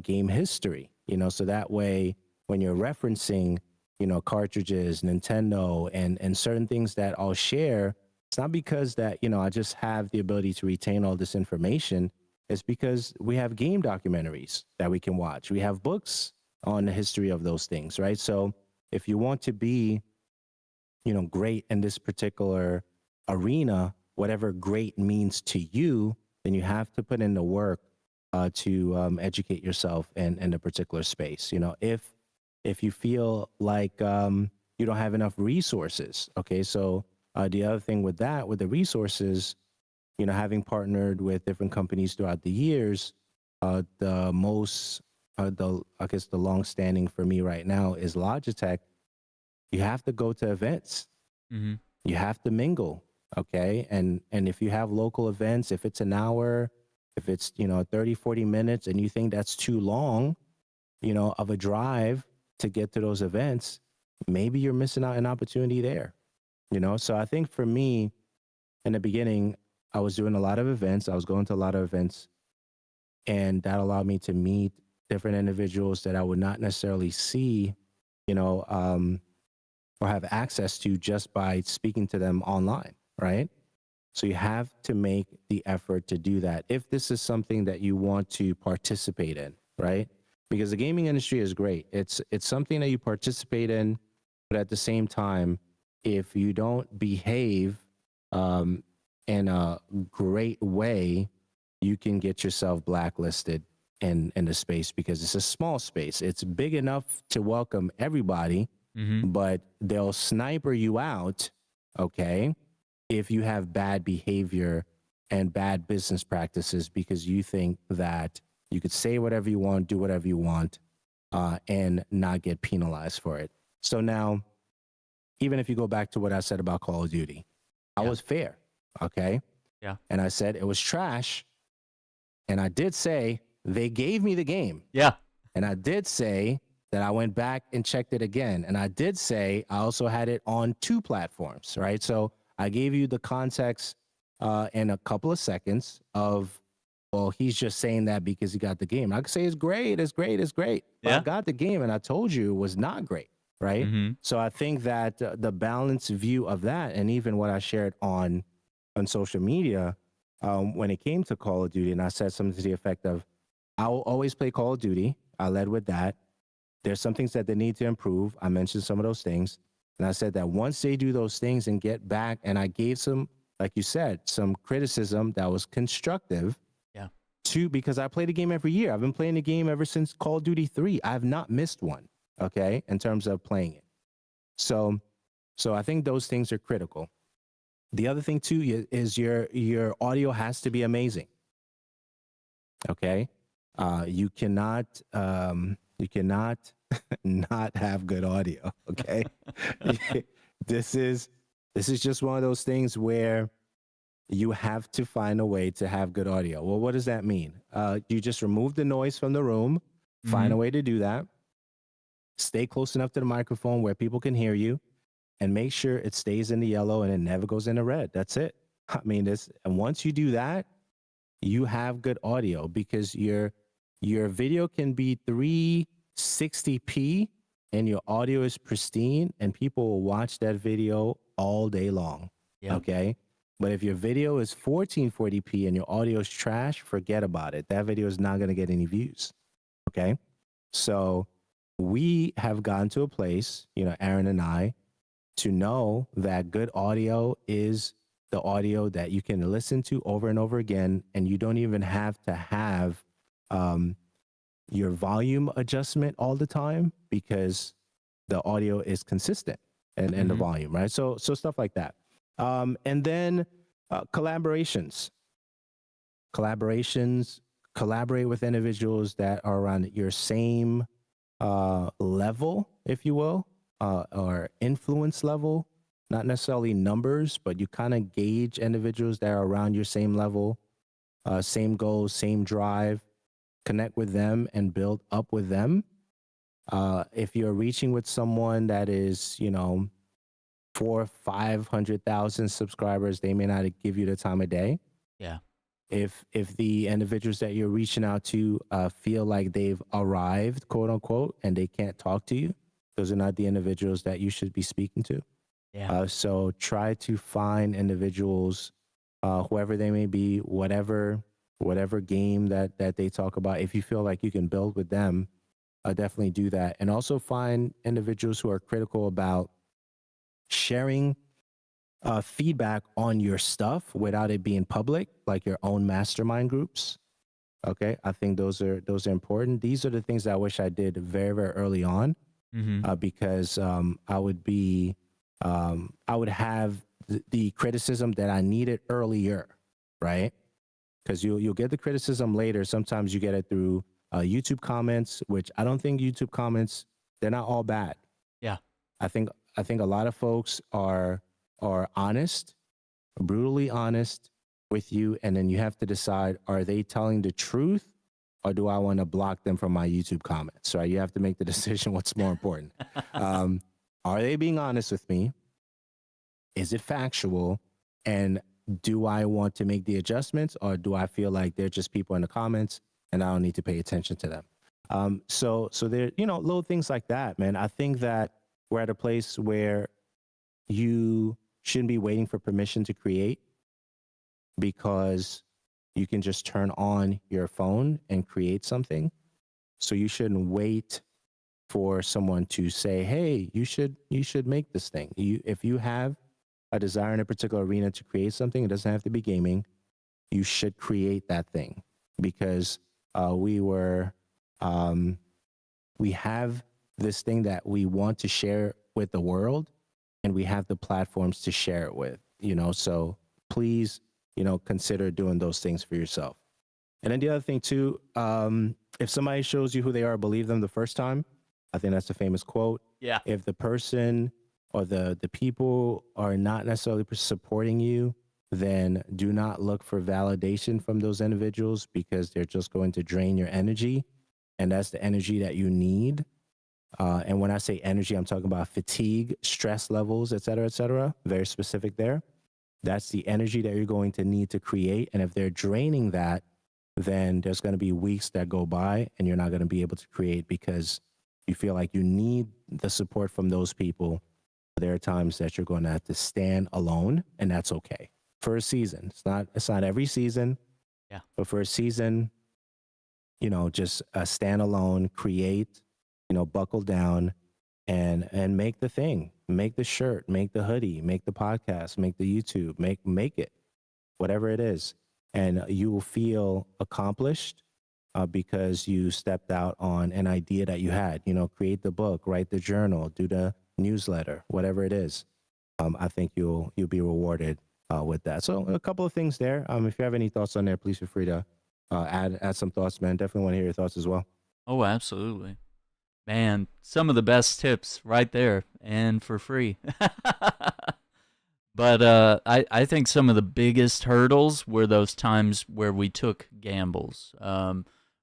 game history, so that way when you're referencing, cartridges, Nintendo, and certain things that I'll share, it's not because that, I just have the ability to retain all this information. It's because we have game documentaries that we can watch. We have books on the history of those things, right? So if you want to be, great in this particular arena, whatever great means to you, then you have to put in the work to educate yourself in a particular space. If you feel like you don't have enough resources, okay. So the other thing with that, with the resources, having partnered with different companies throughout the years, the most, I guess the long standing for me right now is Logitech. You have to go to events. Mm-hmm. You have to mingle. Okay. And if you have local events, if it's an hour, if it's, 30, 40 minutes and you think that's too long, of a drive to get to those events, maybe you're missing out an opportunity there. So I think for me, in the beginning, I was doing a lot of events. I was going to a lot of events, and that allowed me to meet different individuals that I would not necessarily see, you know, um, or have access to just by speaking to them online, right? So you have to make the effort to do that if this is something that you want to participate in, right? Because the gaming industry is great. It's something that you participate in, but at the same time, if you don't behave um, in a great way, you can get yourself blacklisted in the space because it's a small space. It's big enough to welcome everybody, Mm-hmm. but they'll sniper you out, okay, if you have bad behavior and bad business practices because you think that you could say whatever you want, do whatever you want, and not get penalized for it. So now, even if you go back to what I said about Call of Duty, I Yeah. was fair, okay? Yeah. And I said it was trash. And I did say they gave me the game. Yeah. And I did say that I went back and checked it again. And I did say I also had it on 2 platforms, right? So I gave you the context in a couple of seconds of, well, he's just saying that because he got the game. I could say it's great, it's great, it's great. But I Yeah. got the game and I told you it was not great, right? Mm-hmm. So I think that the balanced view of that, and even what I shared on on social media when it came to Call of Duty, and I said something to the effect of, "I'll always play Call of Duty." I led with that. There's some things that they need to improve. I mentioned some of those things, and I said that once they do those things and get back, and I gave some, like you said, some criticism that was constructive. Yeah. Because I play the game every year. I've been playing the game ever since Call of Duty 3. I have not missed one. Okay, in terms of playing it. So I think those things are critical. The other thing too is your audio has to be amazing. Okay, you cannot not have good audio. Okay, this is just one of those things where you have to find a way to have good audio. Well, what does that mean? You just remove the noise from the room. Find a way to do that. Stay close enough to the microphone where people can hear you, and make sure it stays in the yellow and it never goes into red. That's it. I mean, and once you do that, you have good audio, because your video can be 360p and your audio is pristine, and people will watch that video all day long. Yeah. Okay. But if your video is 1440p and your audio is trash, forget about it. That video is not going to get any views. Okay. So we have gotten to a place, Aaron and I, to know that good audio is the audio that you can listen to over and over again, and you don't even have to have your volume adjustment all the time, because the audio is consistent and the volume, right? So stuff like that. And then collaborations. Collaborate with individuals that are around your same level, if you will, or influence level. Not necessarily numbers, but you kind of gauge individuals that are around your same level, same goals, same drive. Connect with them and build up with them. If you're reaching with someone that is, 400,000 or 500,000 subscribers, they may not give you the time of day. Yeah. If the individuals that you're reaching out to feel like they've arrived, quote unquote, and they can't talk to you, those are not the individuals that you should be speaking to. Yeah. So try to find individuals, whoever they may be, whatever game that they talk about. If you feel like you can build with them, definitely do that. And also find individuals who are critical about sharing feedback on your stuff without it being public, like your own mastermind groups. Okay, I think those are important. These are the things that I wish I did very, very early on, because I would have the criticism that I needed earlier, right? Because you'll get the criticism later. Sometimes you get it through YouTube comments, which I don't think YouTube comments, they're not all bad. Yeah. I think a lot of folks are honest, brutally honest with you, and then you have to decide, are they telling the truth, or do I want to block them from my YouTube comments? Right? You have to make the decision what's more important. Are they being honest with me? Is it factual? And do I want to make the adjustments, or do I feel like they're just people in the comments and I don't need to pay attention to them? So there, little things like that, man. I think that we're at a place where you shouldn't be waiting for permission to create, because you can just turn on your phone and create something. So you shouldn't wait for someone to say, hey, you should make this thing. If you have a desire in a particular arena to create something, it doesn't have to be gaming, you should create that thing, because we have this thing that we want to share with the world, and we have the platforms to share it with, so please, consider doing those things for yourself. And then the other thing too, if somebody shows you who they are, believe them the first time. I think that's a famous quote. Yeah. If the person or the people are not necessarily supporting you, then do not look for validation from those individuals, because they're just going to drain your energy. And that's the energy that you need. And when I say energy, I'm talking about fatigue, stress levels, et cetera, very specific there. That's the energy that you're going to need to create. And if they're draining that, then there's going to be weeks that go by and you're not going to be able to create, because you feel like you need the support from those people. There are times that you're going to have to stand alone, and that's okay. for a season. It's not every season, Yeah. but for a season, just stand alone, create, buckle down, and make the thing, make the shirt, make the hoodie, make the podcast, make the YouTube, make it, whatever it is, and you will feel accomplished because you stepped out on an idea that you had. Create the book, write the journal, do the newsletter, whatever it is. I think you'll be rewarded with that. So a couple of things there. If you have any thoughts on there, please feel free to add some thoughts, man. Definitely want to hear your thoughts as well. Oh, absolutely. Man, some of the best tips right there and for free. But I think some of the biggest hurdles were those times where we took gambles,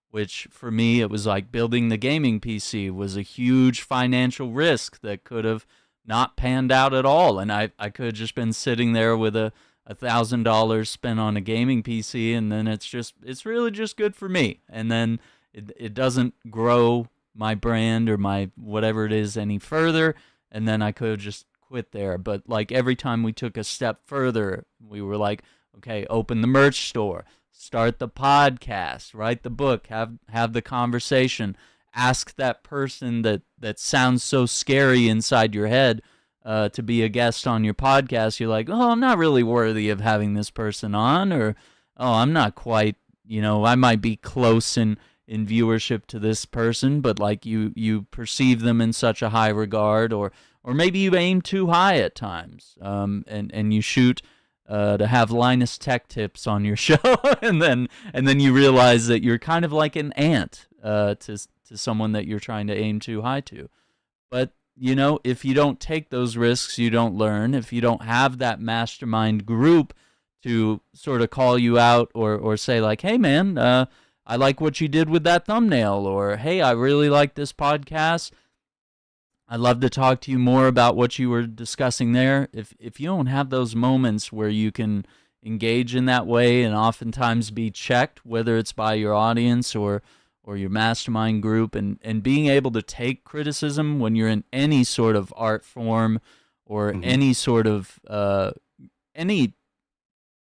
which for me, it was like building the gaming PC was a huge financial risk that could have not panned out at all. And I could have just been sitting there with $1,000 spent on a gaming PC, and then it's really just good for me. And then it doesn't grow my brand or my whatever it is any further, and then I could have just quit there. But like every time we took a step further, we were like, okay, open the merch store, start the podcast, write the book, have the conversation, ask that person that sounds so scary inside your head to be a guest on your podcast. You're like, oh, I'm not really worthy of having this person on, or oh, I'm not quite, I might be close in viewership to this person, but like you perceive them in such a high regard, or maybe you aim too high at times, and you shoot to have Linus Tech Tips on your show, and then you realize that you're kind of like an ant to someone that you're trying to aim too high to. But if you don't take those risks, you don't learn. If you don't have that mastermind group to sort of call you out or say like, hey man, I like what you did with that thumbnail, or hey, I really like this podcast, I'd love to talk to you more about what you were discussing there. If you don't have those moments where you can engage in that way and oftentimes be checked, whether it's by your audience or your mastermind group, and being able to take criticism when you're in any sort of art form or any sort of any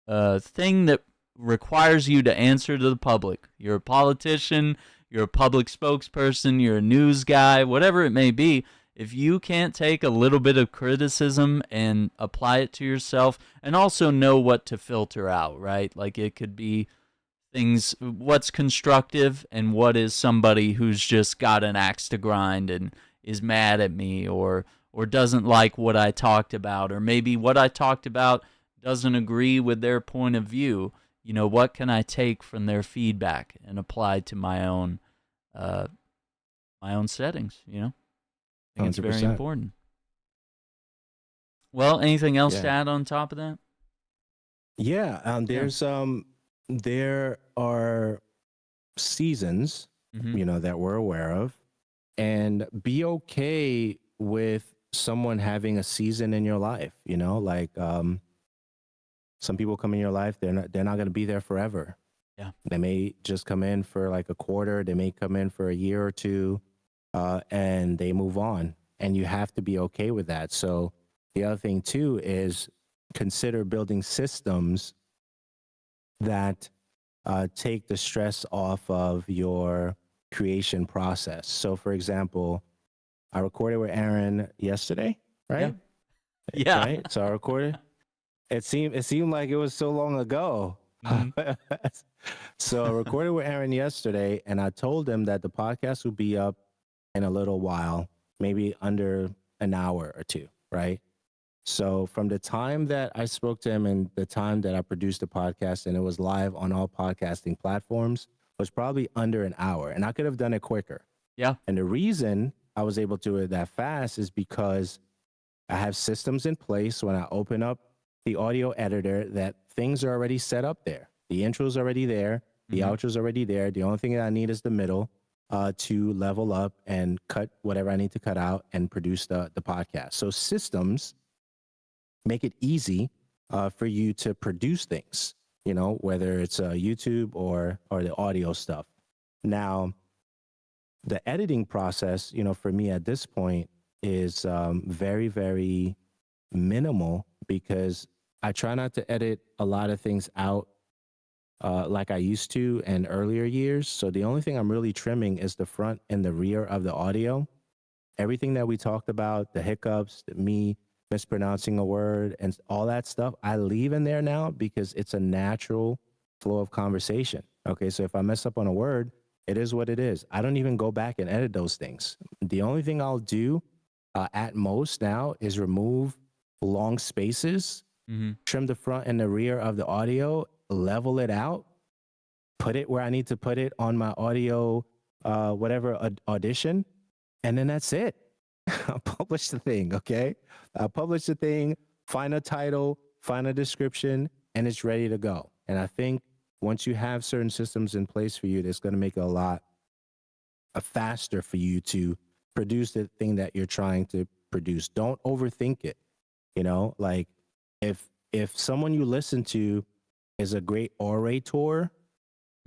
thing that requires you to answer to the public. You're a politician, you're a public spokesperson, you're a news guy, whatever it may be. If you can't take a little bit of criticism and apply it to yourself, and also know what to filter out, right? Like it could be things, what's constructive and what is somebody who's just got an axe to grind and is mad at me, or doesn't like what I talked about, or maybe what I talked about doesn't agree with their point of view. What can I take from their feedback and apply to my own settings, I think it's very 100%. important. Well, anything else to Yeah. add on top of that? Yeah. There are seasons, Mm-hmm. that we're aware of, and be okay with someone having a season in your life. Like some people come in your life, they're not going to be there forever. Yeah. They may just come in for like a quarter. They may come in for a year or two, and they move on. And you have to be okay with that. So the other thing too is consider building systems that take the stress off of your creation process. So, for example, I recorded with Aaron yesterday, right? Yeah. Right. So I recorded. It seemed like it was so long ago. So I recorded with Aaron yesterday, and I told him that the podcast would be up in a little while, maybe under an hour or two, right? So from the time that I spoke to him and the time that I produced the podcast and it was live on all podcasting platforms was probably under an hour, and I could have done it quicker. Yeah. And the reason I was able to do it that fast is because I have systems in place when I open up the audio editor that things are already set up there. The intro's already there. The outro's already there. The only thing that I need is the middle to level up and cut whatever I need to cut out and produce the podcast. So systems make it easy for you to produce things, whether it's YouTube or the audio stuff. Now, the editing process, for me at this point is very, very minimal because I try not to edit a lot of things out like I used to in earlier years. So the only thing I'm really trimming is the front and the rear of the audio. Everything that we talked about, the hiccups, me mispronouncing a word, and all that stuff, I leave in there now because it's a natural flow of conversation. Okay, so if I mess up on a word, it is what it is. I don't even go back and edit those things. The only thing I'll do at most now is remove long spaces, Mm-hmm. trim the front and the rear of the audio, level it out, put it where I need to put it on my audio, whatever audition, and then that's it. I'll publish the thing, okay? I'll publish the thing, find a title, find a description, and it's ready to go. And I think once you have certain systems in place for you, that's going to make it a lot faster for you to produce the thing that you're trying to produce. Don't overthink it. You know, like if someone you listen to is a great orator,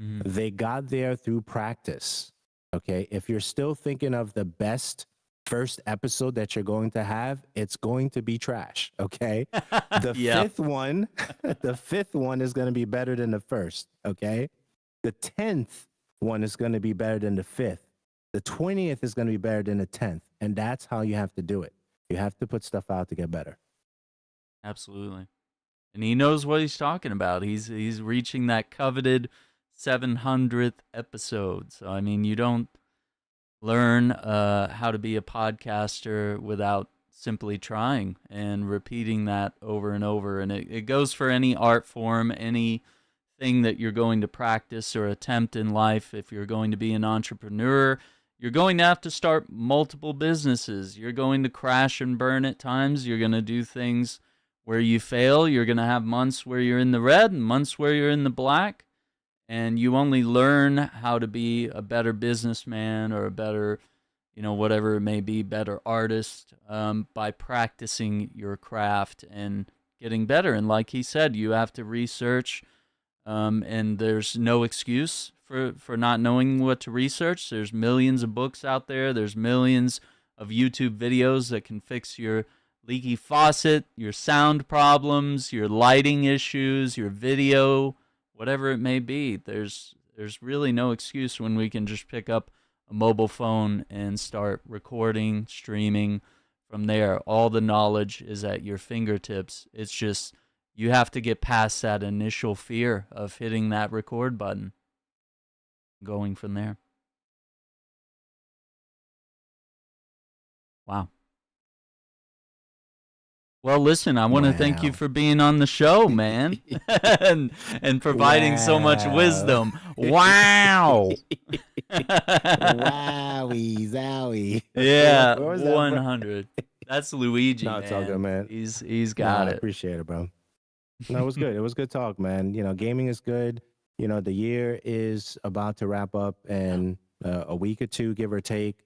Mm-hmm. they got there through practice. Okay. If you're still thinking of the best first episode that you're going to have, it's going to be trash. Okay. The Yeah. fifth one, the fifth one is going to be better than the first. Okay. The 10th one is going to be better than the fifth. The 20th is going to be better than the 10th. And that's how you have to do it. You have to put stuff out to get better. Absolutely. And he knows what he's talking about. He's reaching that coveted 700th episode. So I mean, you don't learn how to be a podcaster without simply trying and repeating that over and over. And it goes for any art form, anything that you're going to practice or attempt in life. If you're going to be an entrepreneur, you're going to have to start multiple businesses. You're going to crash and burn at times. You're going to do things where you fail. You're going to have months where you're in the red and months where you're in the black. And you only learn how to be a better businessman or a better, whatever it may be, better artist by practicing your craft and getting better. And like he said, you have to research, and there's no excuse for not knowing what to research. There's millions of books out there. There's millions of YouTube videos that can fix your leaky faucet, your sound problems, your lighting issues, your video, whatever it may be. There's really no excuse when we can just pick up a mobile phone and start recording, streaming from there. All the knowledge is at your fingertips. It's just you have to get past that initial fear of hitting that record button, going from there. Wow. Well, listen, I want to thank you Wow. for being on the show, man, and providing so much Wow. wisdom. Wow. Wowie, zowie. Yeah, Where was that from? 100. That's Luigi, No, man. it's all good, man. He's got I it. appreciate it, bro. No, it was good. It was good talk, man. Gaming is good. The year is about to wrap up in a week or two, give or take.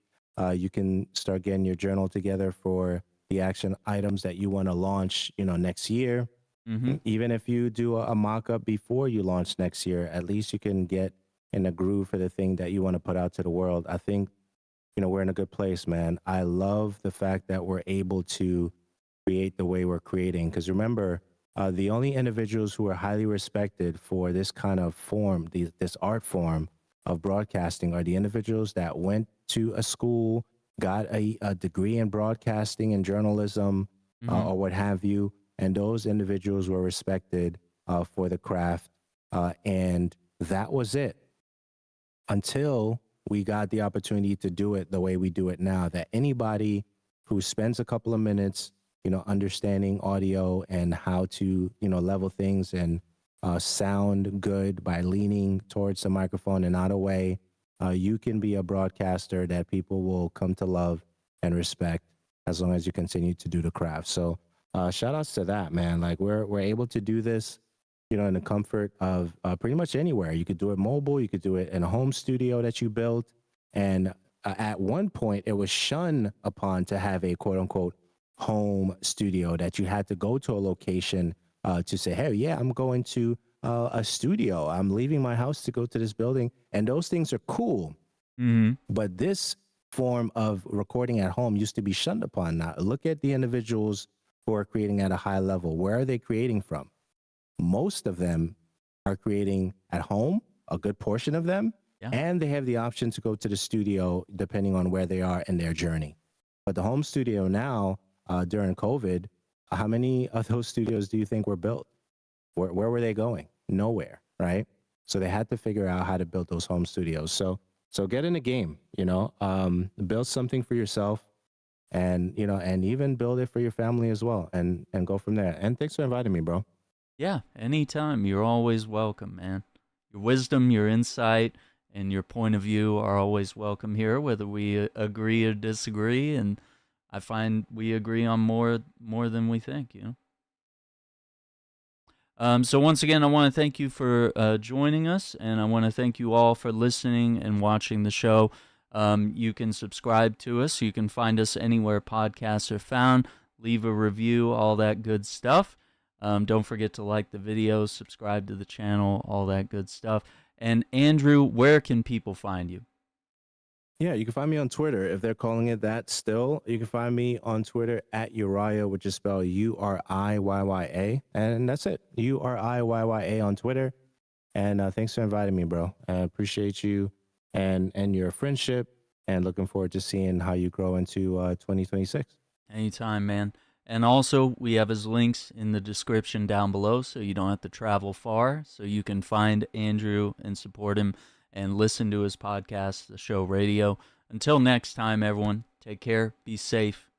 You can start getting your journal together for the action items that you want to launch, next year. Mm-hmm. Even if you do a mock-up before you launch next year, at least you can get in a groove for the thing that you want to put out to the world. I think, we're in a good place, man. I love the fact that we're able to create the way we're creating. Because remember, the only individuals who are highly respected for this kind of form, this art form of broadcasting, are the individuals that went to a school, got a degree in broadcasting and journalism, Mm-hmm. or what have you. And those individuals were respected for the craft. And that was it until we got the opportunity to do it the way we do it now, that anybody who spends a couple of minutes, understanding audio and how to, level things and sound good by leaning towards the microphone and not away, you can be a broadcaster that people will come to love and respect as long as you continue to do the craft. So shout outs to that, man. Like we're able to do this, in the comfort of pretty much anywhere. You could do it mobile. You could do it in a home studio that you built. And at one point, it was shunned upon to have a quote unquote home studio, that you had to go to a location to say, hey, yeah, I'm going to a studio. I'm leaving my house to go to this building. And those things are cool. Mm-hmm. But this form of recording at home used to be shunned upon. Now, look at the individuals who are creating at a high level. Where are they creating from? Most of them are creating at home, a good portion of them, Yeah. and they have the option to go to the studio depending on where they are in their journey. But the home studio now, during COVID, how many of those studios do you think were built? Where were they going? Nowhere, right? So they had to figure out how to build those home studios. So get in the game, build something for yourself, and and even build it for your family as well, and go from there. And thanks for inviting me, bro. Yeah, anytime. You're always welcome, man. Your wisdom, your insight, and your point of view are always welcome here, whether we agree or disagree. And I find we agree on more than we think, you know. So once again, I want to thank you for joining us, and I want to thank you all for listening and watching the show. You can subscribe to us. You can find us anywhere podcasts are found. Leave a review, all that good stuff. Don't forget to like the videos, subscribe to the channel, all that good stuff. And Andrew, where can people find you? Yeah, you can find me on Twitter if they're calling it that still. You can find me on Twitter at Uriah, which is spelled Uriyya. And that's it. Uriyya on Twitter. And thanks for inviting me, bro. I appreciate you and your friendship, and looking forward to seeing how you grow into 2026. Anytime, man. And also, we have his links in the description down below, so you don't have to travel far. So you can find Andrew and support him and listen to his podcast, The Show Radio. Until next time, everyone, take care, be safe,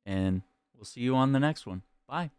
and we'll see you on the next one. Bye.